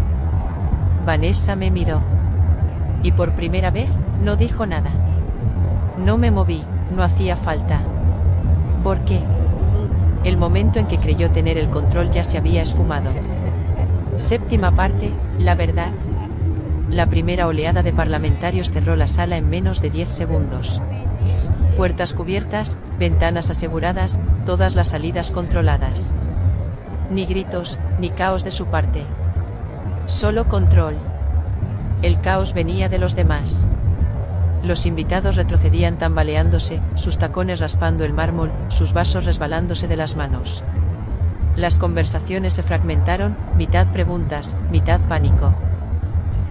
Vanessa me miró. Y por primera vez, no dijo nada. No me moví, no hacía falta. ¿Por qué? El momento en que creyó tener el control ya se había esfumado. Séptima parte, la verdad. La primera oleada de parlamentarios cerró la sala en menos de 10 segundos. Puertas cubiertas, ventanas aseguradas, todas las salidas controladas. Ni gritos, ni caos de su parte. Solo control. El caos venía de los demás. Los invitados retrocedían tambaleándose, sus tacones raspando el mármol, sus vasos resbalándose de las manos. Las conversaciones se fragmentaron, mitad preguntas, mitad pánico.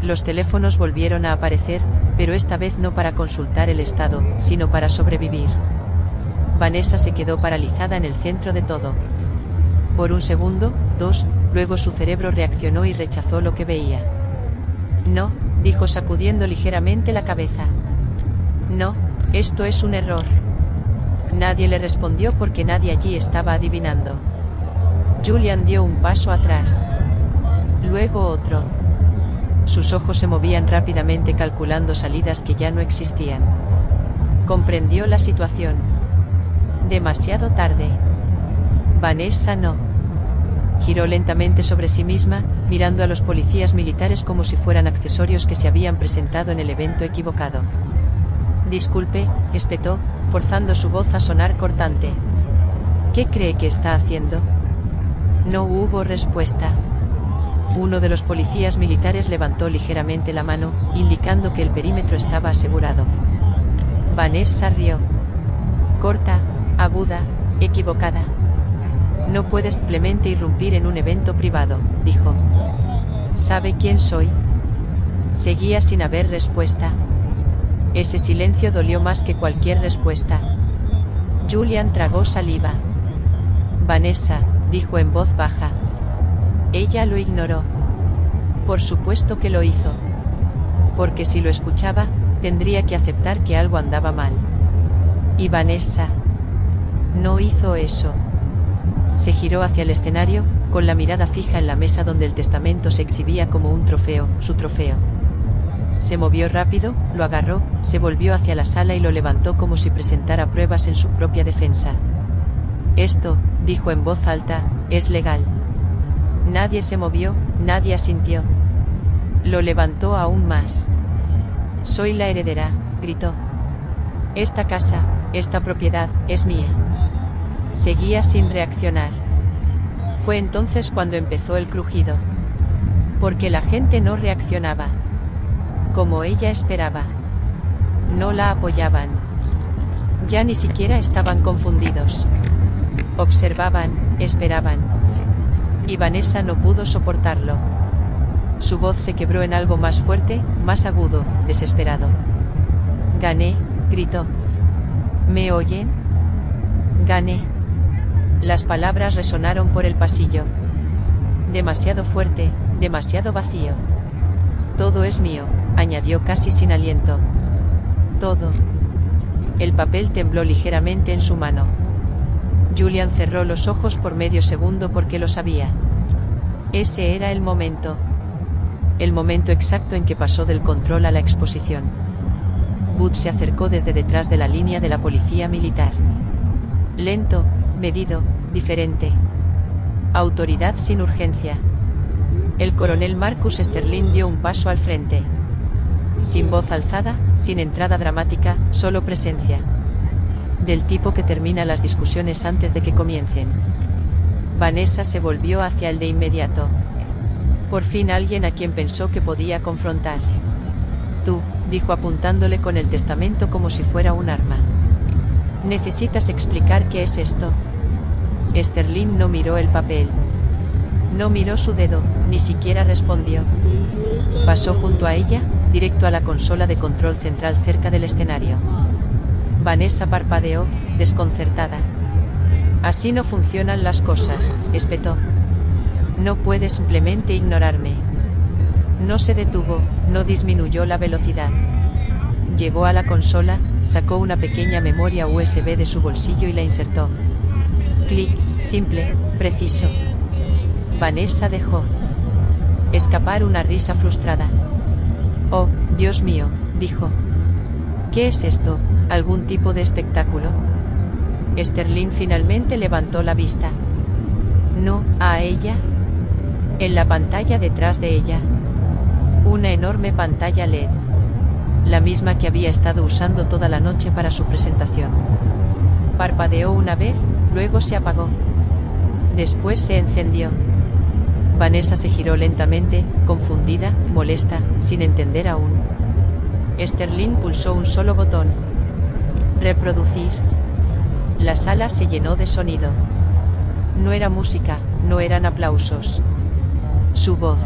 Los teléfonos volvieron a aparecer, pero esta vez no para consultar el estado, sino para sobrevivir. Vanessa se quedó paralizada en el centro de todo. Por un segundo, dos, luego su cerebro reaccionó y rechazó lo que veía. No, dijo sacudiendo ligeramente la cabeza. No, esto es un error. Nadie le respondió porque nadie allí estaba adivinando. Julian dio un paso atrás. Luego otro. Sus ojos se movían rápidamente calculando salidas que ya no existían. Comprendió la situación. Demasiado tarde. Vanessa no. Giró lentamente sobre sí misma, mirando a los policías militares como si fueran accesorios que se habían presentado en el evento equivocado. Disculpe, espetó, forzando su voz a sonar cortante. ¿Qué cree que está haciendo? No hubo respuesta. Uno de los policías militares levantó ligeramente la mano, indicando que el perímetro estaba asegurado. Vanessa rió. Corta, aguda, equivocada. No puede simplemente irrumpir en un evento privado, dijo. ¿Sabe quién soy? Seguía sin haber respuesta. Ese silencio dolió más que cualquier respuesta. Julian tragó saliva. Vanessa, dijo en voz baja. Ella lo ignoró. Por supuesto que lo hizo. Porque si lo escuchaba, tendría que aceptar que algo andaba mal. Y Vanessa no hizo eso. Se giró hacia el escenario, con la mirada fija en la mesa donde el testamento se exhibía como un trofeo, su trofeo. Se movió rápido, lo agarró, se volvió hacia la sala y lo levantó como si presentara pruebas en su propia defensa. Esto, dijo en voz alta, es legal. Nadie se movió, nadie asintió. Lo levantó aún más. Soy la heredera, gritó. Esta casa, esta propiedad, es mía. Seguía sin reaccionar. Fue entonces cuando empezó el crujido. Porque la gente no reaccionaba. Como ella esperaba. No la apoyaban. Ya ni siquiera estaban confundidos. Observaban, esperaban. Y Vanessa no pudo soportarlo. Su voz se quebró en algo más fuerte, más agudo, desesperado. Gané, gritó. ¿Me oyen? Gané. Las palabras resonaron por el pasillo. Demasiado fuerte, demasiado vacío. Todo es mío, añadió casi sin aliento. Todo. El papel tembló ligeramente en su mano. Julian cerró los ojos por medio segundo porque lo sabía. Ese era el momento. El momento exacto en que pasó del control a la exposición. Butch se acercó desde detrás de la línea de la policía militar. Lento, medido, diferente. Autoridad sin urgencia. El coronel Marcus Sterling dio un paso al frente. Sin voz alzada, sin entrada dramática, solo presencia. Del tipo que termina las discusiones antes de que comiencen. Vanessa se volvió hacia él de inmediato. Por fin alguien a quien pensó que podía confrontar. Tú, dijo apuntándole con el testamento como si fuera un arma. ¿Necesitas explicar qué es esto? Sterling no miró el papel. No miró su dedo, ni siquiera respondió. Pasó junto a ella, directo a la consola de control central cerca del escenario. Vanessa parpadeó, desconcertada. Así no funcionan las cosas, espetó. No puedes simplemente ignorarme. No se detuvo, no disminuyó la velocidad. Llegó a la consola, sacó una pequeña memoria USB de su bolsillo y la insertó. Clic, simple, preciso. Vanessa dejó escapar una risa frustrada. Oh, Dios mío, dijo. ¿Qué es esto? ¿Algún tipo de espectáculo? Sterling finalmente levantó la vista. No, a ella. En la pantalla detrás de ella. Una enorme pantalla LED. La misma que había estado usando toda la noche para su presentación. Parpadeó una vez, luego se apagó. Después se encendió. Vanessa se giró lentamente, confundida, molesta, sin entender aún. Sterling pulsó un solo botón. Reproducir. La sala se llenó de sonido. No era música, no eran aplausos. Su voz.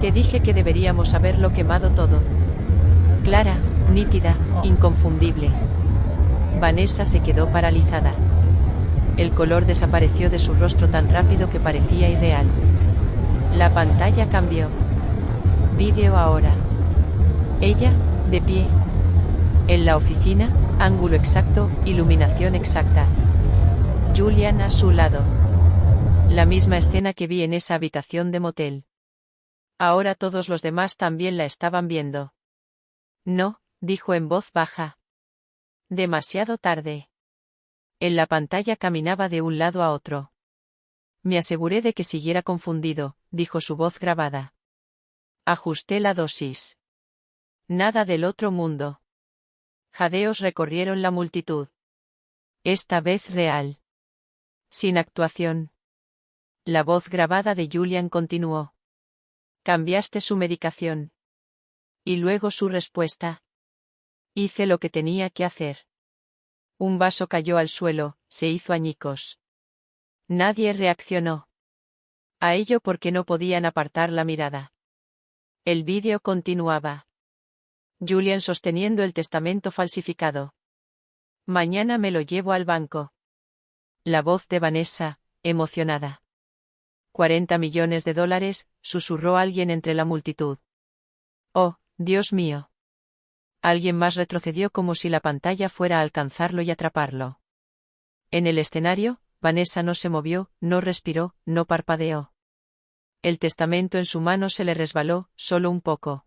Te dije que deberíamos haberlo quemado todo. Clara, nítida, inconfundible. Vanessa se quedó paralizada. El color desapareció de su rostro tan rápido que parecía irreal. La pantalla cambió. Vídeo ahora. Ella, de pie. En la oficina, ángulo exacto, iluminación exacta. Julian a su lado. La misma escena que vi en esa habitación de motel. Ahora todos los demás también la estaban viendo. No, dijo en voz baja. Demasiado tarde. En la pantalla caminaba de un lado a otro. Me aseguré de que siguiera confundido, dijo su voz grabada. Ajusté la dosis. Nada del otro mundo. Jadeos recorrieron la multitud. Esta vez real. Sin actuación. La voz grabada de Julian continuó. Cambiaste su medicación. Y luego su respuesta. Hice lo que tenía que hacer. Un vaso cayó al suelo, se hizo añicos. Nadie reaccionó. A ello porque no podían apartar la mirada. El vídeo continuaba. Julian sosteniendo el testamento falsificado. Mañana me lo llevo al banco. La voz de Vanessa, emocionada. $40 millones, susurró alguien entre la multitud. Oh, Dios mío. Alguien más retrocedió como si la pantalla fuera a alcanzarlo y atraparlo. En el escenario, Vanessa no se movió, no respiró, no parpadeó. El testamento en su mano se le resbaló, solo un poco.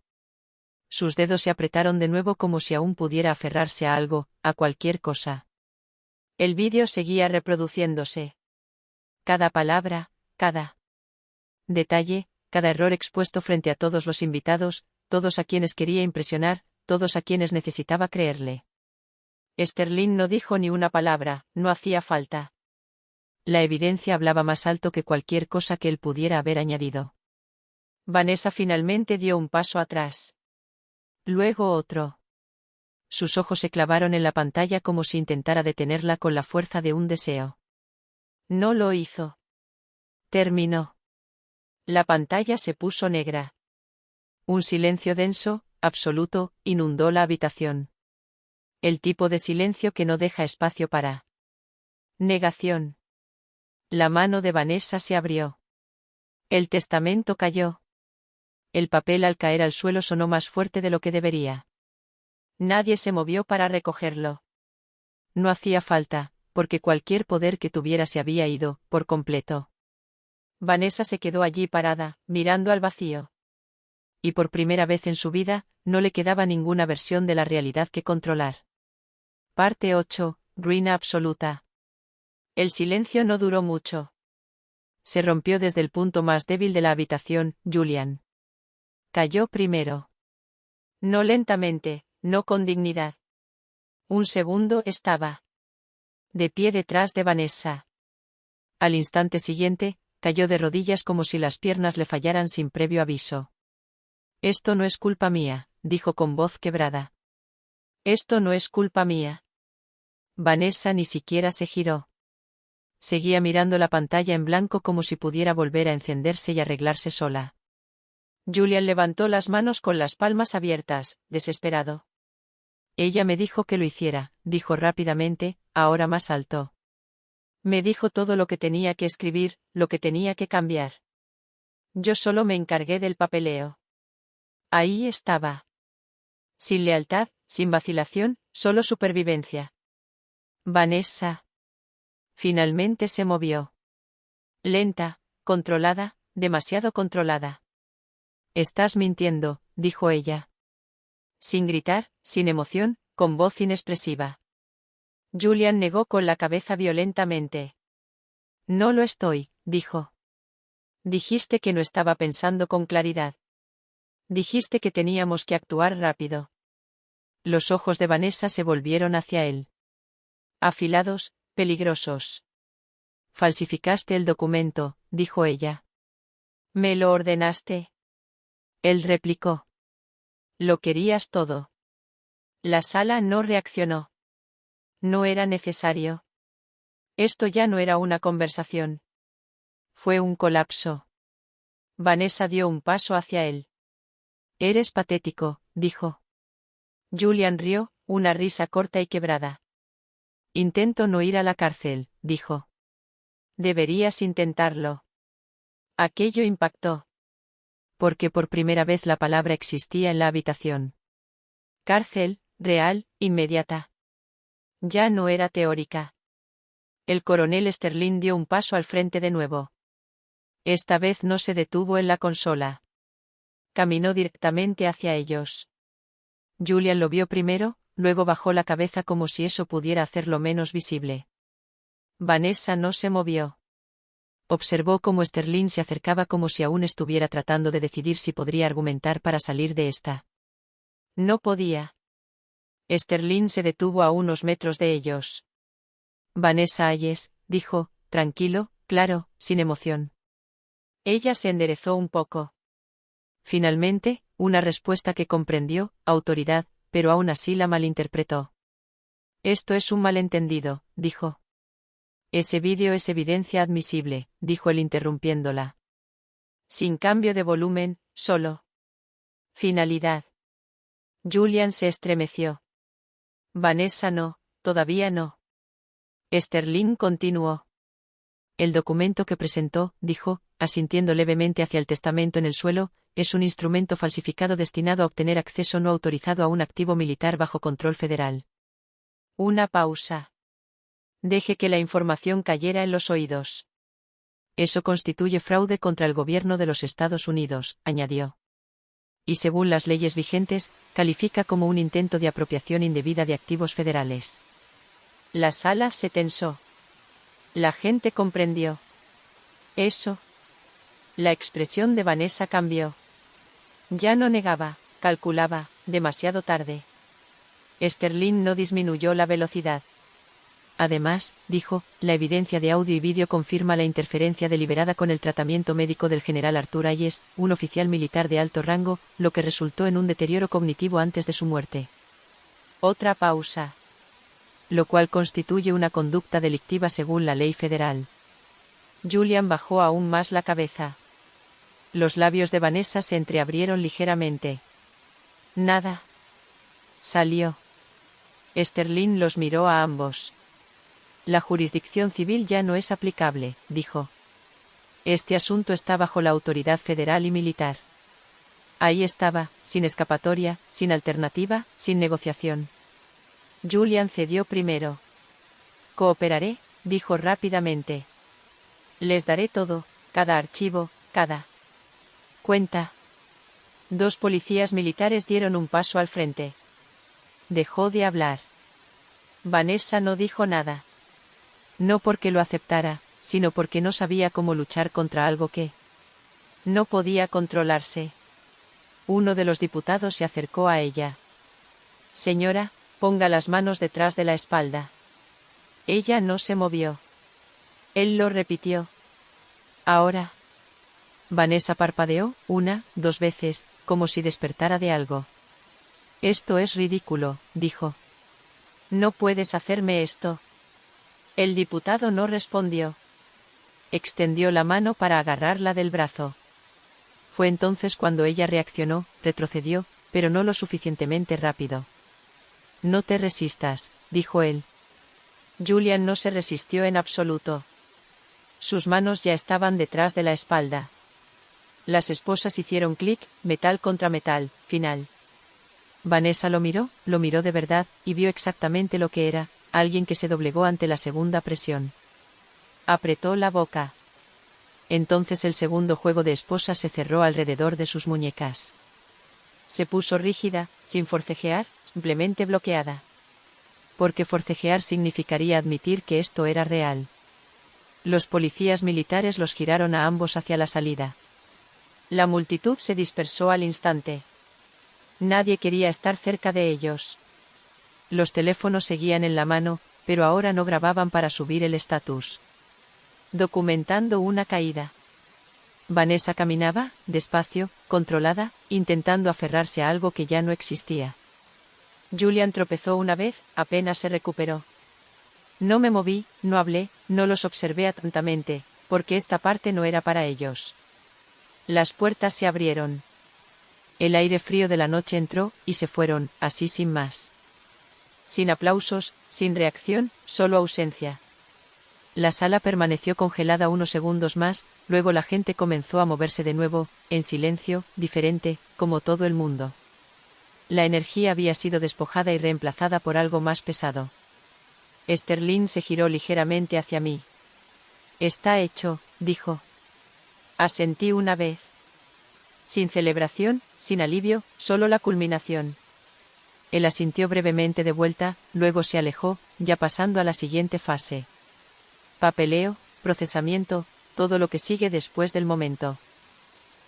Sus dedos se apretaron de nuevo como si aún pudiera aferrarse a algo, a cualquier cosa. El vídeo seguía reproduciéndose. Cada palabra, cada detalle, cada error expuesto frente a todos los invitados, todos a quienes quería impresionar, todos a quienes necesitaba creerle. Sterling no dijo ni una palabra, no hacía falta. La evidencia hablaba más alto que cualquier cosa que él pudiera haber añadido. Vanessa finalmente dio un paso atrás. Luego otro. Sus ojos se clavaron en la pantalla como si intentara detenerla con la fuerza de un deseo. No lo hizo. Terminó. La pantalla se puso negra. Un silencio denso, absoluto, inundó la habitación. El tipo de silencio que no deja espacio para negación. La mano de Vanessa se abrió. El testamento cayó. El papel al caer al suelo sonó más fuerte de lo que debería. Nadie se movió para recogerlo. No hacía falta, porque cualquier poder que tuviera se había ido, por completo. Vanessa se quedó allí parada, mirando al vacío. Y por primera vez en su vida, no le quedaba ninguna versión de la realidad que controlar. Parte 8. Ruina absoluta. El silencio no duró mucho. Se rompió desde el punto más débil de la habitación, Julian. Cayó primero. No lentamente, no con dignidad. Un segundo estaba de pie detrás de Vanessa. Al instante siguiente, cayó de rodillas como si las piernas le fallaran sin previo aviso. Esto no es culpa mía, dijo con voz quebrada. Esto no es culpa mía. Vanessa ni siquiera se giró. Seguía mirando la pantalla en blanco como si pudiera volver a encenderse y arreglarse sola. Julian levantó las manos con las palmas abiertas, desesperado. Ella me dijo que lo hiciera, dijo rápidamente, ahora más alto. Me dijo todo lo que tenía que escribir, lo que tenía que cambiar. Yo solo me encargué del papeleo. Ahí estaba. Sin lealtad, sin vacilación, solo supervivencia. Vanessa. Finalmente se movió. Lenta, controlada, demasiado controlada. Estás mintiendo, dijo ella. Sin gritar, sin emoción, con voz inexpresiva. Julian negó con la cabeza violentamente. No lo estoy, dijo. Dijiste que no estaba pensando con claridad. Dijiste que teníamos que actuar rápido. Los ojos de Vanessa se volvieron hacia él. Afilados, peligrosos. Falsificaste el documento, dijo ella. ¿Me lo ordenaste? Él replicó. Lo querías todo. La sala no reaccionó. No era necesario. Esto ya no era una conversación. Fue un colapso. Vanessa dio un paso hacia él. Eres patético, dijo. Julian rió, una risa corta y quebrada. Intento no ir a la cárcel, dijo. Deberías intentarlo. Aquello impactó. Porque por primera vez la palabra existía en la habitación. Cárcel, real, inmediata. Ya no era teórica. El coronel Sterling dio un paso al frente de nuevo. Esta vez no se detuvo en la consola. Caminó directamente hacia ellos. Julian lo vio primero, luego bajó la cabeza como si eso pudiera hacerlo menos visible. Vanessa no se movió. Observó cómo Sterling se acercaba como si aún estuviera tratando de decidir si podría argumentar para salir de esta. No podía. Sterling se detuvo a unos metros de ellos. Vanessa Hayes, dijo, tranquilo, claro, sin emoción. Ella se enderezó un poco. Finalmente, una respuesta que comprendió, autoridad, pero aún así la malinterpretó. Esto es un malentendido, dijo. Ese vídeo es evidencia admisible, dijo él interrumpiéndola. Sin cambio de volumen, solo. Finalidad. Julian se estremeció. Vanessa no, todavía no. Sterling continuó. El documento que presentó, dijo, asintiendo levemente hacia el testamento en el suelo, es un instrumento falsificado destinado a obtener acceso no autorizado a un activo militar bajo control federal. Una pausa. Deje que la información cayera en los oídos. Eso constituye fraude contra el gobierno de los Estados Unidos, añadió. Y según las leyes vigentes, califica como un intento de apropiación indebida de activos federales. La sala se tensó. La gente comprendió. Eso. La expresión de Vanessa cambió. Ya no negaba, calculaba, demasiado tarde. Sterling no disminuyó la velocidad. Además, dijo, la evidencia de audio y vídeo confirma la interferencia deliberada con el tratamiento médico del general Arthur Hayes, un oficial militar de alto rango, lo que resultó en un deterioro cognitivo antes de su muerte. Otra pausa. Lo cual constituye una conducta delictiva según la ley federal. Julian bajó aún más la cabeza. Los labios de Vanessa se entreabrieron ligeramente. Nada. Salió. Sterling los miró a ambos. La jurisdicción civil ya no es aplicable, dijo. Este asunto está bajo la autoridad federal y militar. Ahí estaba, sin escapatoria, sin alternativa, sin negociación. Julian cedió primero. Cooperaré, dijo rápidamente. Les daré todo, cada archivo, cada cuenta. 2 policías militares dieron un paso al frente. Dejó de hablar. Vanessa no dijo nada. No porque lo aceptara, sino porque no sabía cómo luchar contra algo que no podía controlarse. Uno de los diputados se acercó a ella. Señora, ponga las manos detrás de la espalda. Ella no se movió. Él lo repitió. Ahora. Vanessa parpadeó, 1, 2 veces, como si despertara de algo. Esto es ridículo, dijo. No puedes hacerme esto. El diputado no respondió. Extendió la mano para agarrarla del brazo. Fue entonces cuando ella reaccionó, retrocedió, pero no lo suficientemente rápido. No te resistas, dijo él. Julian no se resistió en absoluto. Sus manos ya estaban detrás de la espalda. Las esposas hicieron clic, metal contra metal, final. Vanessa lo miró de verdad, y vio exactamente lo que era, alguien que se doblegó ante la segunda presión. Apretó la boca. Entonces el segundo juego de esposas se cerró alrededor de sus muñecas. Se puso rígida, sin forcejear, simplemente bloqueada. Porque forcejear significaría admitir que esto era real. Los policías militares los giraron a ambos hacia la salida. La multitud se dispersó al instante. Nadie quería estar cerca de ellos. Los teléfonos seguían en la mano, pero ahora no grababan para subir el estatus. Documentando una caída. Vanessa caminaba, despacio, controlada, intentando aferrarse a algo que ya no existía. Julian tropezó una vez, apenas se recuperó. No me moví, no hablé, no los observé atentamente, porque esta parte no era para ellos. Las puertas se abrieron. El aire frío de la noche entró, y se fueron, así sin más. Sin aplausos, sin reacción, solo ausencia. La sala permaneció congelada unos segundos más, luego la gente comenzó a moverse de nuevo, en silencio, diferente, como todo el mundo. La energía había sido despojada y reemplazada por algo más pesado. Sterling se giró ligeramente hacia mí. «Está hecho», dijo. Asentí una vez. Sin celebración, sin alivio, solo la culminación. Él asintió brevemente de vuelta, luego se alejó, ya pasando a la siguiente fase. Papeleo, procesamiento, todo lo que sigue después del momento.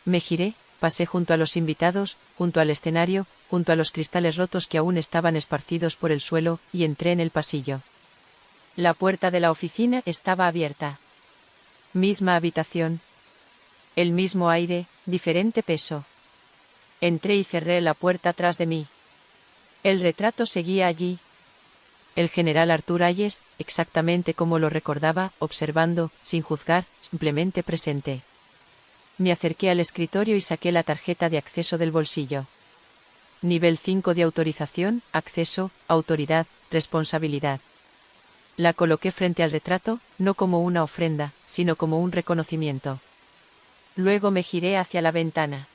Me giré, pasé junto a los invitados, junto al escenario, junto a los cristales rotos que aún estaban esparcidos por el suelo, y entré en el pasillo. La puerta de la oficina estaba abierta. Misma habitación. El mismo aire, diferente peso. Entré y cerré la puerta tras de mí. El retrato seguía allí. El general Arthur Hayes, exactamente como lo recordaba, observando, sin juzgar, simplemente presente. Me acerqué al escritorio y saqué la tarjeta de acceso del bolsillo. Nivel 5 de autorización, acceso, autoridad, responsabilidad. La coloqué frente al retrato, no como una ofrenda, sino como un reconocimiento. Luego me giré hacia la ventana.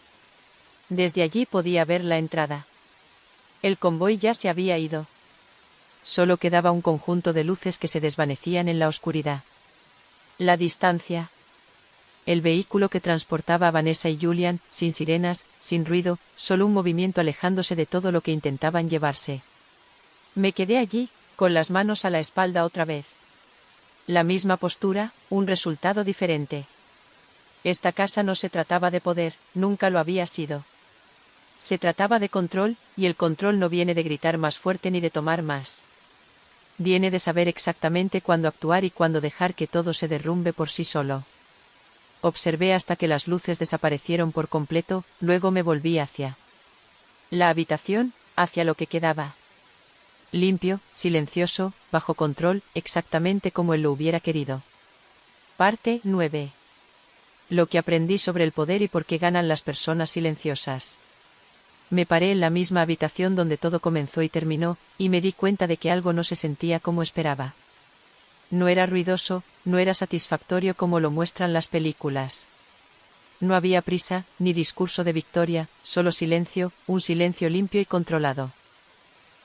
Desde allí podía ver la entrada. El convoy ya se había ido. Solo quedaba un conjunto de luces que se desvanecían en la oscuridad. La distancia. El vehículo que transportaba a Vanessa y Julian, sin sirenas, sin ruido, solo un movimiento alejándose de todo lo que intentaban llevarse. Me quedé allí, con las manos a la espalda otra vez. La misma postura, un resultado diferente. Esta casa no se trataba de poder, nunca lo había sido. Se trataba de control, y el control no viene de gritar más fuerte ni de tomar más. Viene de saber exactamente cuándo actuar y cuándo dejar que todo se derrumbe por sí solo. Observé hasta que las luces desaparecieron por completo, luego me volví hacia la habitación, hacia lo que quedaba. Limpio, silencioso, bajo control, exactamente como él lo hubiera querido. Parte 9. Lo que aprendí sobre el poder y por qué ganan las personas silenciosas. Me paré en la misma habitación donde todo comenzó y terminó, y me di cuenta de que algo no se sentía como esperaba. No era ruidoso, no era satisfactorio como lo muestran las películas. No había prisa, ni discurso de victoria, solo silencio, un silencio limpio y controlado.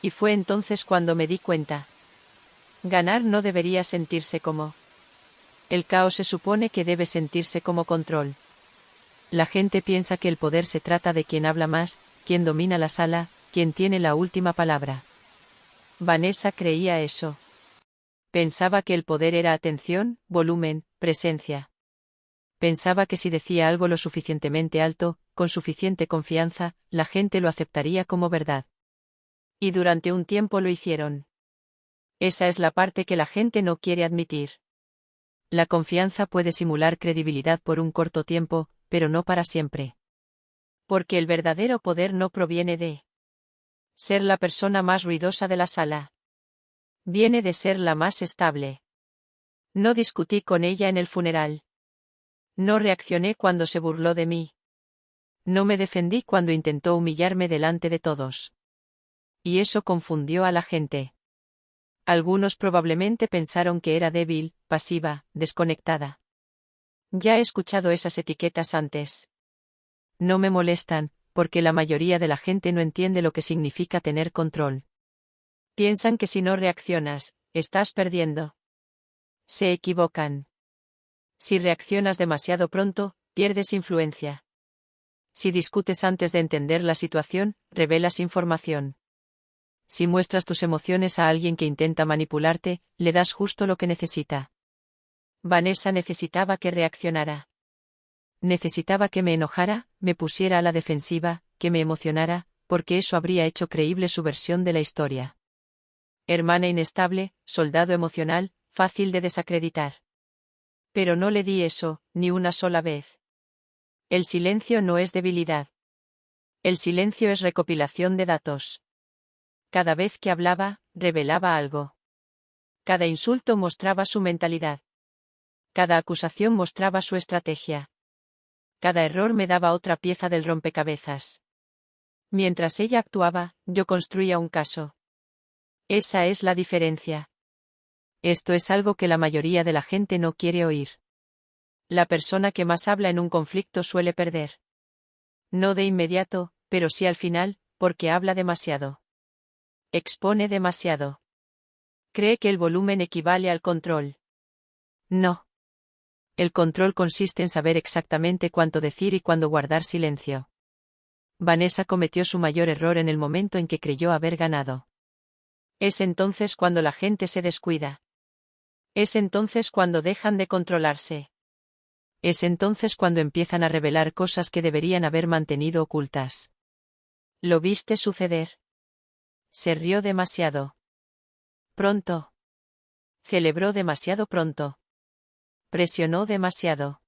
Y fue entonces cuando me di cuenta. Ganar no debería sentirse como. El caos se supone que debe sentirse como control. La gente piensa que el poder se trata de quien habla más, quien domina la sala, quien tiene la última palabra. Vanessa creía eso. Pensaba que el poder era atención, volumen, presencia. Pensaba que si decía algo lo suficientemente alto, con suficiente confianza, la gente lo aceptaría como verdad. Y durante un tiempo lo hicieron. Esa es la parte que la gente no quiere admitir. La confianza puede simular credibilidad por un corto tiempo, pero no para siempre. Porque el verdadero poder no proviene de ser la persona más ruidosa de la sala. Viene de ser la más estable. No discutí con ella en el funeral. No reaccioné cuando se burló de mí. No me defendí cuando intentó humillarme delante de todos. Y eso confundió a la gente. Algunos probablemente pensaron que era débil, pasiva, desconectada. Ya he escuchado esas etiquetas antes. No me molestan, porque la mayoría de la gente no entiende lo que significa tener control. Piensan que si no reaccionas, estás perdiendo. Se equivocan. Si reaccionas demasiado pronto, pierdes influencia. Si discutes antes de entender la situación, revelas información. Si muestras tus emociones a alguien que intenta manipularte, le das justo lo que necesita. Vanessa necesitaba que reaccionara. Necesitaba que me enojara, me pusiera a la defensiva, que me emocionara, porque eso habría hecho creíble su versión de la historia. Hermana inestable, soldado emocional, fácil de desacreditar. Pero no le di eso, ni una sola vez. El silencio no es debilidad. El silencio es recopilación de datos. Cada vez que hablaba, revelaba algo. Cada insulto mostraba su mentalidad. Cada acusación mostraba su estrategia. Cada error me daba otra pieza del rompecabezas. Mientras ella actuaba, yo construía un caso. Esa es la diferencia. Esto es algo que la mayoría de la gente no quiere oír. La persona que más habla en un conflicto suele perder. No de inmediato, pero sí al final, porque habla demasiado. Expone demasiado. Cree que el volumen equivale al control. No. El control consiste en saber exactamente cuánto decir y cuándo guardar silencio. Vanessa cometió su mayor error en el momento en que creyó haber ganado. Es entonces cuando la gente se descuida. Es entonces cuando dejan de controlarse. Es entonces cuando empiezan a revelar cosas que deberían haber mantenido ocultas. ¿Lo viste suceder? Se rió demasiado. Pronto. Celebró demasiado pronto. Presionó demasiado.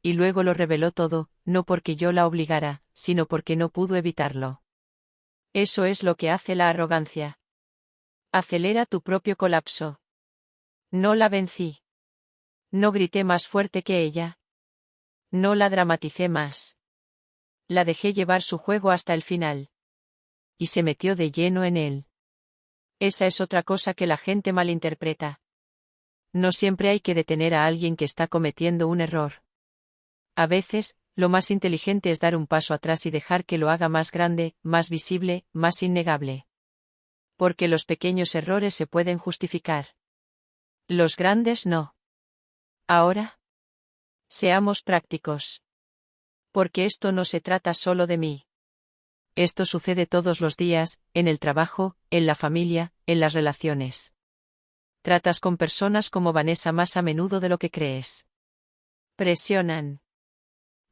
Y luego lo reveló todo, no porque yo la obligara, sino porque no pudo evitarlo. Eso es lo que hace la arrogancia. Acelera tu propio colapso. No la vencí. No grité más fuerte que ella. No la dramaticé más. La dejé llevar su juego hasta el final. Y se metió de lleno en él. Esa es otra cosa que la gente malinterpreta. No siempre hay que detener a alguien que está cometiendo un error. A veces, lo más inteligente es dar un paso atrás y dejar que lo haga más grande, más visible, más innegable. Porque los pequeños errores se pueden justificar. Los grandes no. Ahora, seamos prácticos. Porque esto no se trata solo de mí. Esto sucede todos los días, en el trabajo, en la familia, en las relaciones. Tratas con personas como Vanessa más a menudo de lo que crees. Presionan.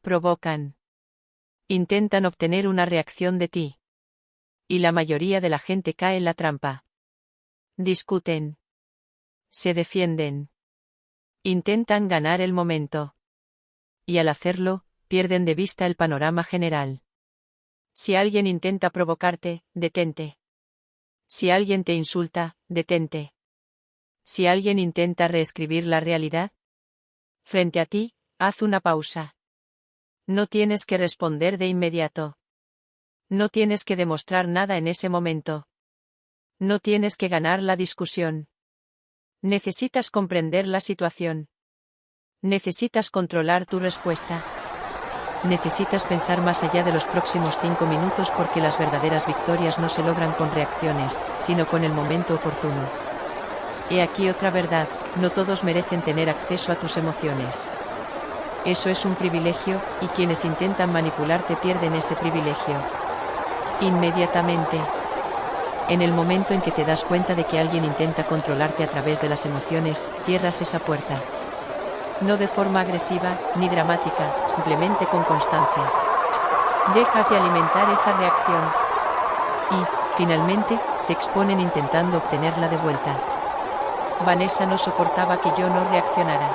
Provocan. Intentan obtener una reacción de ti. Y la mayoría de la gente cae en la trampa. Discuten. Se defienden. Intentan ganar el momento. Y al hacerlo, pierden de vista el panorama general. Si alguien intenta provocarte, detente. Si alguien te insulta, detente. Si alguien intenta reescribir la realidad, frente a ti, haz una pausa. No tienes que responder de inmediato. No tienes que demostrar nada en ese momento. No tienes que ganar la discusión. Necesitas comprender la situación. Necesitas controlar tu respuesta. Necesitas pensar más allá de los próximos 5 minutos porque las verdaderas victorias no se logran con reacciones, sino con el momento oportuno. He aquí otra verdad, no todos merecen tener acceso a tus emociones. Eso es un privilegio, y quienes intentan manipularte pierden ese privilegio. Inmediatamente. En el momento en que te das cuenta de que alguien intenta controlarte a través de las emociones, cierras esa puerta. No de forma agresiva, ni dramática, simplemente con constancia. Dejas de alimentar esa reacción. Y, finalmente, se exponen intentando obtenerla de vuelta. Vanessa no soportaba que yo no reaccionara.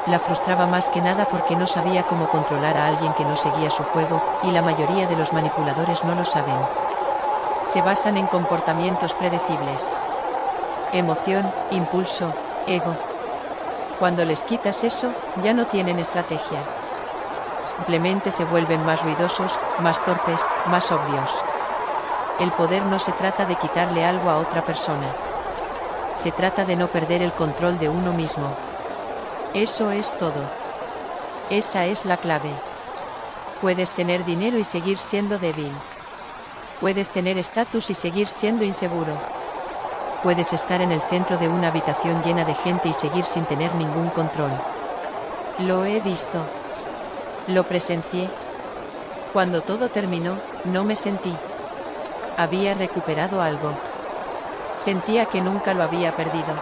La frustraba más que nada porque no sabía cómo controlar a alguien que no seguía su juego, y la mayoría de los manipuladores no lo saben. Se basan en comportamientos predecibles. Emoción, impulso, ego. Cuando les quitas eso, ya no tienen estrategia. Simplemente se vuelven más ruidosos, más torpes, más obvios. El poder no se trata de quitarle algo a otra persona. Se trata de no perder el control de uno mismo. Eso es todo. Esa es la clave. Puedes tener dinero y seguir siendo débil. Puedes tener estatus y seguir siendo inseguro. Puedes estar en el centro de una habitación llena de gente y seguir sin tener ningún control. Lo he visto. Lo presencié. Cuando todo terminó, no me sentí. Había recuperado algo. Sentía que nunca lo había perdido.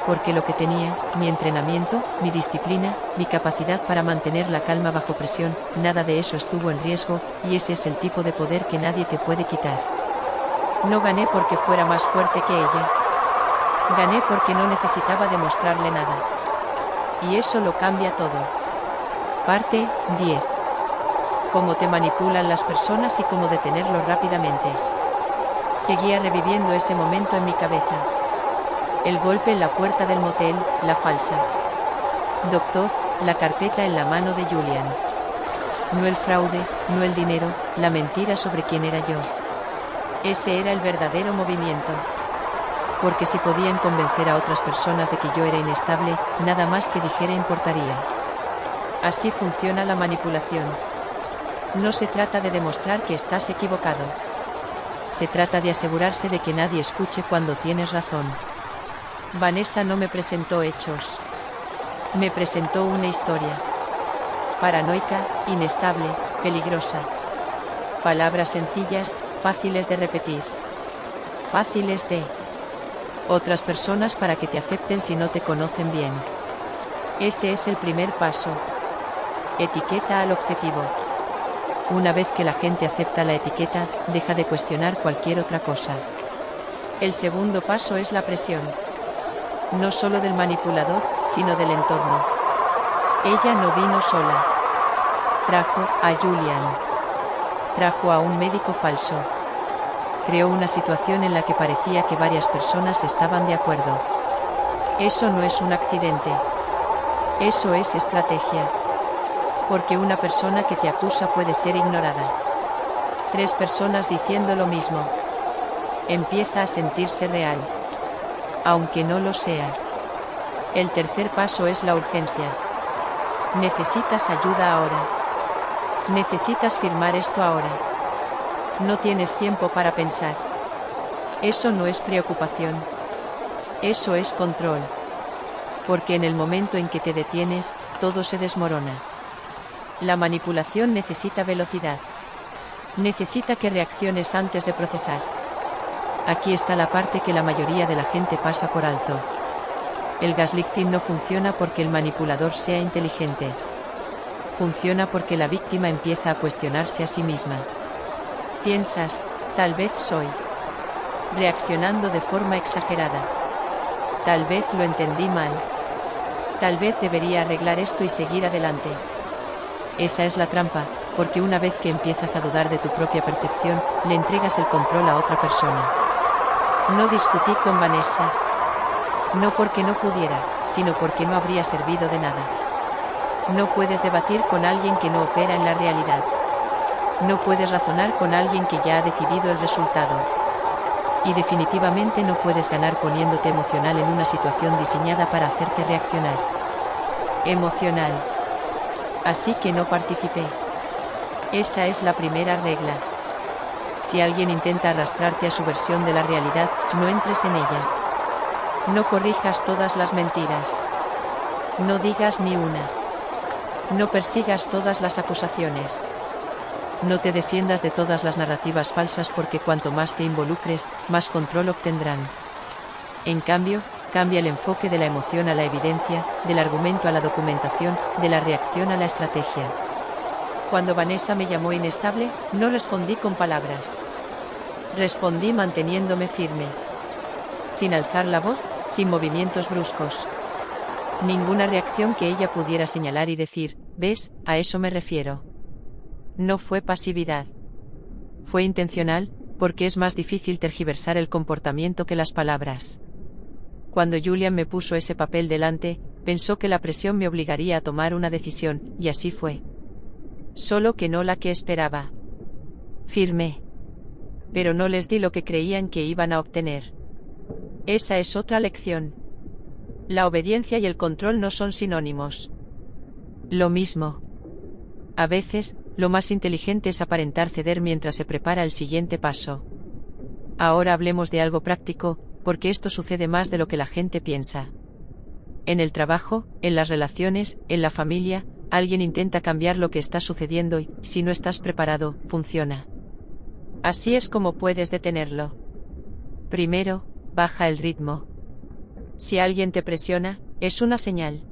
Porque lo que tenía, mi entrenamiento, mi disciplina, mi capacidad para mantener la calma bajo presión, nada de eso estuvo en riesgo, y ese es el tipo de poder que nadie te puede quitar. No gané porque fuera más fuerte que ella. Gané porque no necesitaba demostrarle nada. Y eso lo cambia todo. Parte 10. Cómo te manipulan las personas y cómo detenerlo rápidamente. Seguía reviviendo ese momento en mi cabeza. El golpe en la puerta del motel, la falsa. Doctor, la carpeta en la mano de Julian. No el fraude, no el dinero, la mentira sobre quién era yo. Ese era el verdadero movimiento. Porque si podían convencer a otras personas de que yo era inestable, nada más que dijera importaría. Así funciona la manipulación. No se trata de demostrar que estás equivocado. Se trata de asegurarse de que nadie escuche cuando tienes razón. Vanessa no me presentó hechos. Me presentó una historia. Paranoica, inestable, peligrosa. Palabras sencillas, fáciles de repetir. Fáciles de otras personas para que te acepten si no te conocen bien. Ese es el primer paso. Etiqueta al objetivo. Una vez que la gente acepta la etiqueta, deja de cuestionar cualquier otra cosa. El segundo paso es la presión. No solo del manipulador, sino del entorno. Ella no vino sola. Trajo a Julian. Trajo a un médico falso. Creó una situación en la que parecía que varias personas estaban de acuerdo. Eso no es un accidente. Eso es estrategia. Porque una persona que te acusa puede ser ignorada. 3 personas diciendo lo mismo. Empieza a sentirse real. Aunque no lo sea. El tercer paso es la urgencia. Necesitas ayuda ahora. Necesitas firmar esto ahora. No tienes tiempo para pensar. Eso no es preocupación. Eso es control. Porque en el momento en que te detienes, todo se desmorona. La manipulación necesita velocidad. Necesita que reacciones antes de procesar. Aquí está la parte que la mayoría de la gente pasa por alto. El gaslighting no funciona porque el manipulador sea inteligente. Funciona porque la víctima empieza a cuestionarse a sí misma. Piensas, tal vez soy reaccionando de forma exagerada. Tal vez lo entendí mal. Tal vez debería arreglar esto y seguir adelante. Esa es la trampa, porque una vez que empiezas a dudar de tu propia percepción, le entregas el control a otra persona. No discutí con Vanessa. No porque no pudiera, sino porque no habría servido de nada. No puedes debatir con alguien que no opera en la realidad. No puedes razonar con alguien que ya ha decidido el resultado. Y definitivamente no puedes ganar poniéndote emocional en una situación diseñada para hacerte reaccionar. Emocional. Así que no participé. Esa es la primera regla. Si alguien intenta arrastrarte a su versión de la realidad, no entres en ella. No corrijas todas las mentiras. No digas ni una. No persigas todas las acusaciones. No te defiendas de todas las narrativas falsas porque cuanto más te involucres, más control obtendrán. En cambio, cambia el enfoque de la emoción a la evidencia, del argumento a la documentación, de la reacción a la estrategia. Cuando Vanessa me llamó inestable, no respondí con palabras. Respondí manteniéndome firme. Sin alzar la voz, sin movimientos bruscos. Ninguna reacción que ella pudiera señalar y decir, ¿ves? A eso me refiero. No fue pasividad. Fue intencional, porque es más difícil tergiversar el comportamiento que las palabras. Cuando Julian me puso ese papel delante, pensó que la presión me obligaría a tomar una decisión, y así fue. Solo que no la que esperaba. Firmé. Pero no les di lo que creían que iban a obtener. Esa es otra lección. La obediencia y el control no son sinónimos. Lo mismo. A veces, lo más inteligente es aparentar ceder mientras se prepara el siguiente paso. Ahora hablemos de algo práctico, porque esto sucede más de lo que la gente piensa. En el trabajo, en las relaciones, en la familia, alguien intenta cambiar lo que está sucediendo y, si no estás preparado, funciona. Así es como puedes detenerlo. Primero, baja el ritmo. Si alguien te presiona, es una señal.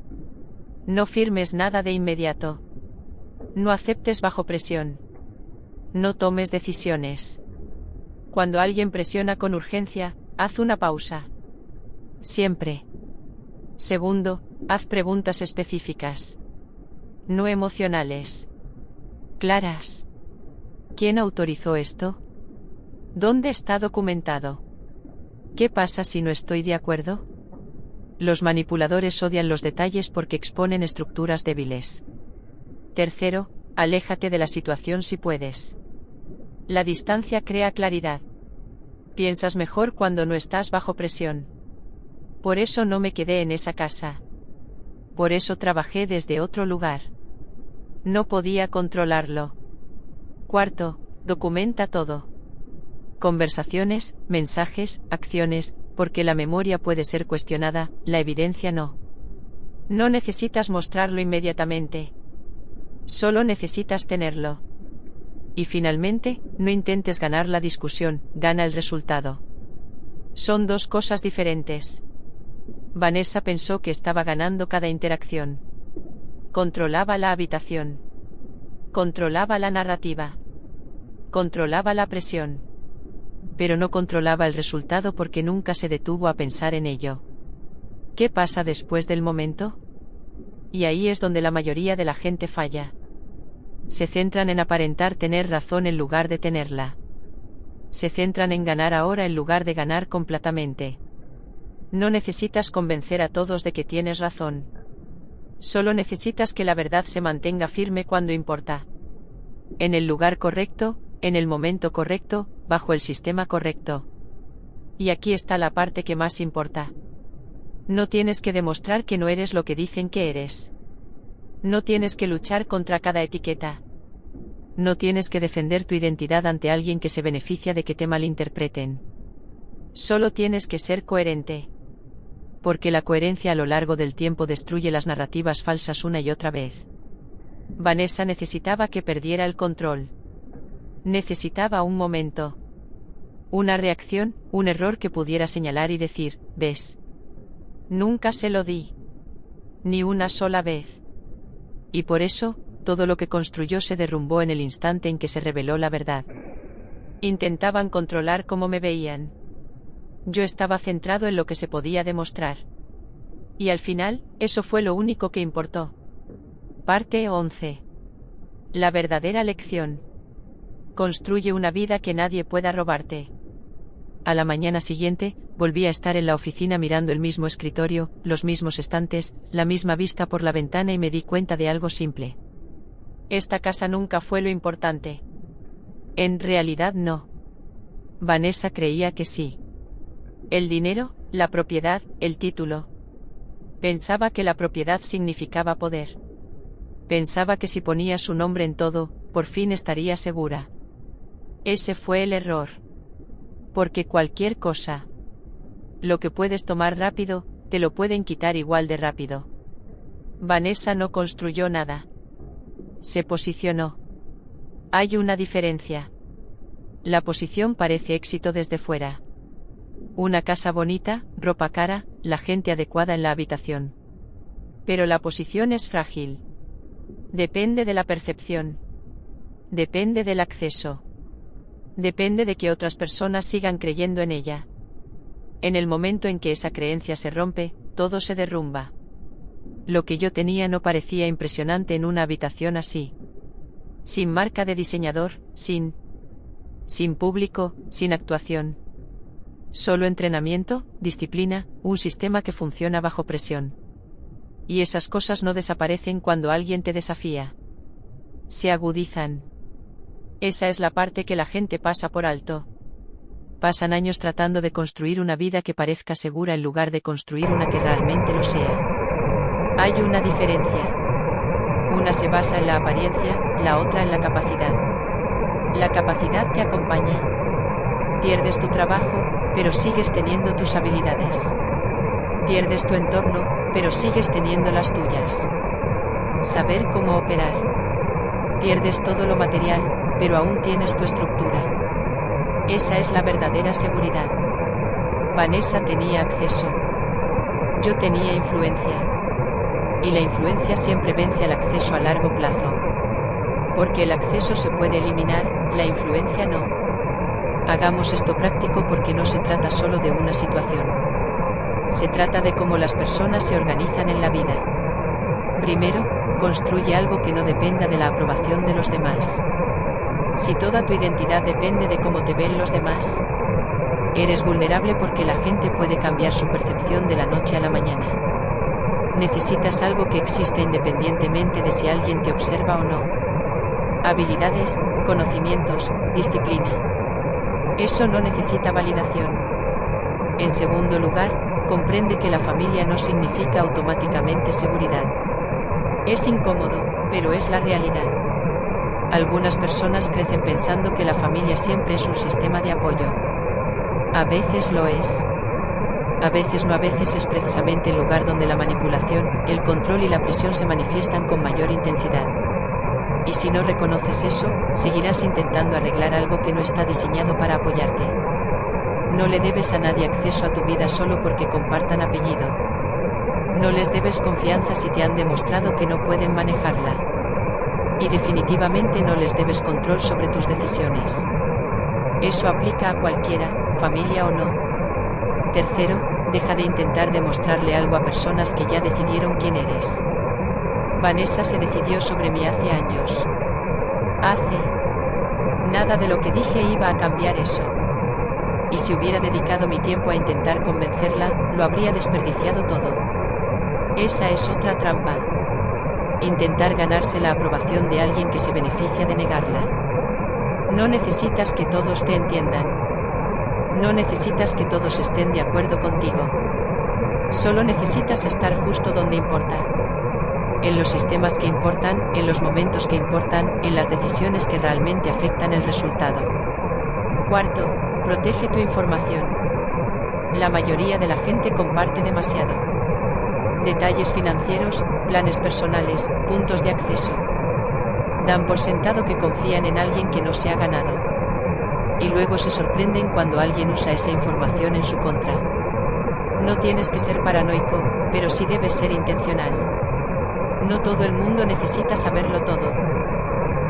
No firmes nada de inmediato. No aceptes bajo presión. No tomes decisiones. Cuando alguien presiona con urgencia, haz una pausa. Siempre. Segundo, haz preguntas específicas. No emocionales. Claras. ¿Quién autorizó esto? ¿Dónde está documentado? ¿Qué pasa si no estoy de acuerdo? Los manipuladores odian los detalles porque exponen estructuras débiles. Tercero, aléjate de la situación si puedes. La distancia crea claridad. Piensas mejor cuando no estás bajo presión. Por eso no me quedé en esa casa. Por eso trabajé desde otro lugar. No podía controlarlo. Cuarto, documenta todo. Conversaciones, mensajes, acciones, porque la memoria puede ser cuestionada, la evidencia no. No necesitas mostrarlo inmediatamente. Solo necesitas tenerlo. Y finalmente, no intentes ganar la discusión, gana el resultado. Son dos cosas diferentes. Vanessa pensó que estaba ganando cada interacción. Controlaba la habitación. Controlaba la narrativa. Controlaba la presión. Pero no controlaba el resultado porque nunca se detuvo a pensar en ello. ¿Qué pasa después del momento? Y ahí es donde la mayoría de la gente falla. Se centran en aparentar tener razón en lugar de tenerla. Se centran en ganar ahora en lugar de ganar completamente. No necesitas convencer a todos de que tienes razón. Solo necesitas que la verdad se mantenga firme cuando importa. En el lugar correcto, en el momento correcto, bajo el sistema correcto. Y aquí está la parte que más importa. No tienes que demostrar que no eres lo que dicen que eres. No tienes que luchar contra cada etiqueta. No tienes que defender tu identidad ante alguien que se beneficia de que te malinterpreten. Solo tienes que ser coherente. Porque la coherencia a lo largo del tiempo destruye las narrativas falsas una y otra vez. Vanessa necesitaba que perdiera el control. Necesitaba un momento. Una reacción, un error que pudiera señalar y decir, ¿ves? Nunca se lo di. Ni una sola vez. Y por eso, todo lo que construyó se derrumbó en el instante en que se reveló la verdad. Intentaban controlar cómo me veían. Yo estaba centrado en lo que se podía demostrar. Y al final, eso fue lo único que importó. Parte 11. La verdadera lección. Construye una vida que nadie pueda robarte. A la mañana siguiente, volví a estar en la oficina mirando el mismo escritorio, los mismos estantes, la misma vista por la ventana y me di cuenta de algo simple. Esta casa nunca fue lo importante. En realidad no. Vanessa creía que sí. El dinero, la propiedad, el título. Pensaba que la propiedad significaba poder. Pensaba que si ponía su nombre en todo, por fin estaría segura. Ese fue el error. Porque cualquier cosa, lo que puedes tomar rápido, te lo pueden quitar igual de rápido. Vanessa no construyó nada. Se posicionó. Hay una diferencia. La posición parece éxito desde fuera. Una casa bonita, ropa cara, la gente adecuada en la habitación. Pero la posición es frágil. Depende de la percepción. Depende del acceso. Depende de que otras personas sigan creyendo en ella. En el momento en que esa creencia se rompe, todo se derrumba. Lo que yo tenía no parecía impresionante en una habitación así. Sin marca de diseñador, sin público, sin actuación. Solo entrenamiento, disciplina, un sistema que funciona bajo presión. Y esas cosas no desaparecen cuando alguien te desafía. Se agudizan. Esa es la parte que la gente pasa por alto. Pasan años tratando de construir una vida que parezca segura en lugar de construir una que realmente lo sea. Hay una diferencia. Una se basa en la apariencia, la otra en la capacidad. La capacidad te acompaña. Pierdes tu trabajo, pero sigues teniendo tus habilidades. Pierdes tu entorno, pero sigues teniendo las tuyas. Saber cómo operar. Pierdes todo lo material, pero aún tienes tu estructura. Esa es la verdadera seguridad. Vanessa tenía acceso. Yo tenía influencia. Y la influencia siempre vence al acceso a largo plazo. Porque el acceso se puede eliminar, la influencia no. Hagamos esto práctico porque no se trata solo de una situación. Se trata de cómo las personas se organizan en la vida. Primero, construye algo que no dependa de la aprobación de los demás. Si toda tu identidad depende de cómo te ven los demás, eres vulnerable porque la gente puede cambiar su percepción de la noche a la mañana. Necesitas algo que exista independientemente de si alguien te observa o no. Habilidades, conocimientos, disciplina. Eso no necesita validación. En segundo lugar, comprende que la familia no significa automáticamente seguridad. Es incómodo, pero es la realidad. Algunas personas crecen pensando que la familia siempre es un sistema de apoyo. A veces lo es. A veces no, a veces es precisamente el lugar donde la manipulación, el control y la presión se manifiestan con mayor intensidad. Y si no reconoces eso, seguirás intentando arreglar algo que no está diseñado para apoyarte. No le debes a nadie acceso a tu vida solo porque compartan apellido. No les debes confianza si te han demostrado que no pueden manejarla. Y definitivamente no les debes control sobre tus decisiones. Eso aplica a cualquiera, familia o no. Tercero, deja de intentar demostrarle algo a personas que ya decidieron quién eres. Vanessa se decidió sobre mí hace años. Nada de lo que dije iba a cambiar eso. Y si hubiera dedicado mi tiempo a intentar convencerla, lo habría desperdiciado todo. Esa es otra trampa. Intentar ganarse la aprobación de alguien que se beneficia de negarla. No necesitas que todos te entiendan. No necesitas que todos estén de acuerdo contigo. Solo necesitas estar justo donde importa. En los sistemas que importan, en los momentos que importan, en las decisiones que realmente afectan el resultado. Cuarto, protege tu información. La mayoría de la gente comparte demasiado. Detalles financieros, planes personales, puntos de acceso. Dan por sentado que confían en alguien que no se ha ganado. Y luego se sorprenden cuando alguien usa esa información en su contra. No tienes que ser paranoico, pero sí debes ser intencional. No todo el mundo necesita saberlo todo.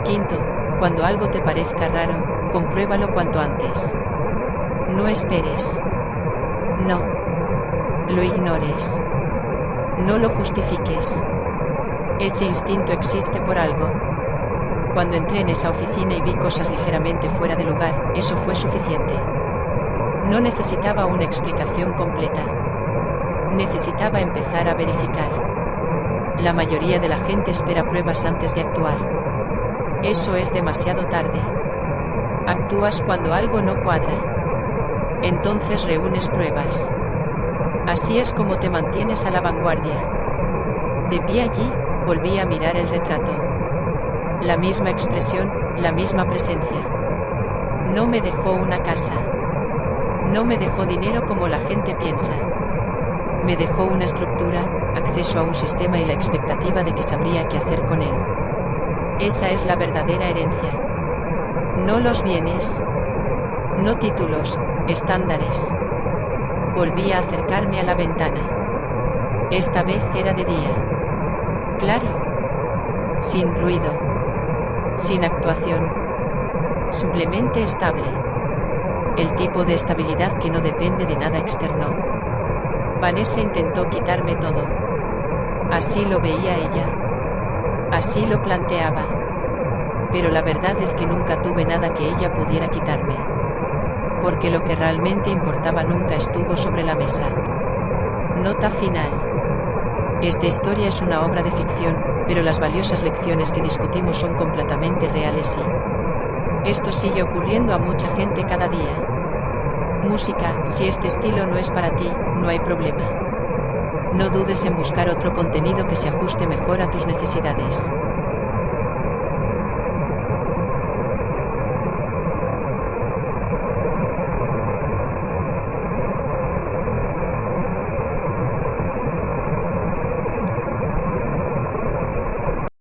Quinto, cuando algo te parezca raro, compruébalo cuanto antes. No esperes. No. Lo ignores. No lo justifiques. Ese instinto existe por algo. Cuando entré en esa oficina y vi cosas ligeramente fuera de lugar, eso fue suficiente. No necesitaba una explicación completa. Necesitaba empezar a verificar. La mayoría de la gente espera pruebas antes de actuar. Eso es demasiado tarde. Actúas cuando algo no cuadra. Entonces reúnes pruebas. Así es como te mantienes a la vanguardia. De pie allí, volví a mirar el retrato. La misma expresión, la misma presencia. No me dejó una casa. No me dejó dinero como la gente piensa. Me dejó una estructura, acceso a un sistema y la expectativa de que sabría qué hacer con él. Esa es la verdadera herencia. No los bienes. No títulos, estándares. Volví a acercarme a la ventana. Esta vez era de día. Claro. Sin ruido. Sin actuación. Simplemente estable. El tipo de estabilidad que no depende de nada externo. Vanessa intentó quitarme todo. Así lo veía ella. Así lo planteaba. Pero la verdad es que nunca tuve nada que ella pudiera quitarme. Porque lo que realmente importaba nunca estuvo sobre la mesa. Nota final. Esta historia es una obra de ficción, pero las valiosas lecciones que discutimos son completamente reales y esto sigue ocurriendo a mucha gente cada día. Música, si este estilo no es para ti, no hay problema. No dudes en buscar otro contenido que se ajuste mejor a tus necesidades.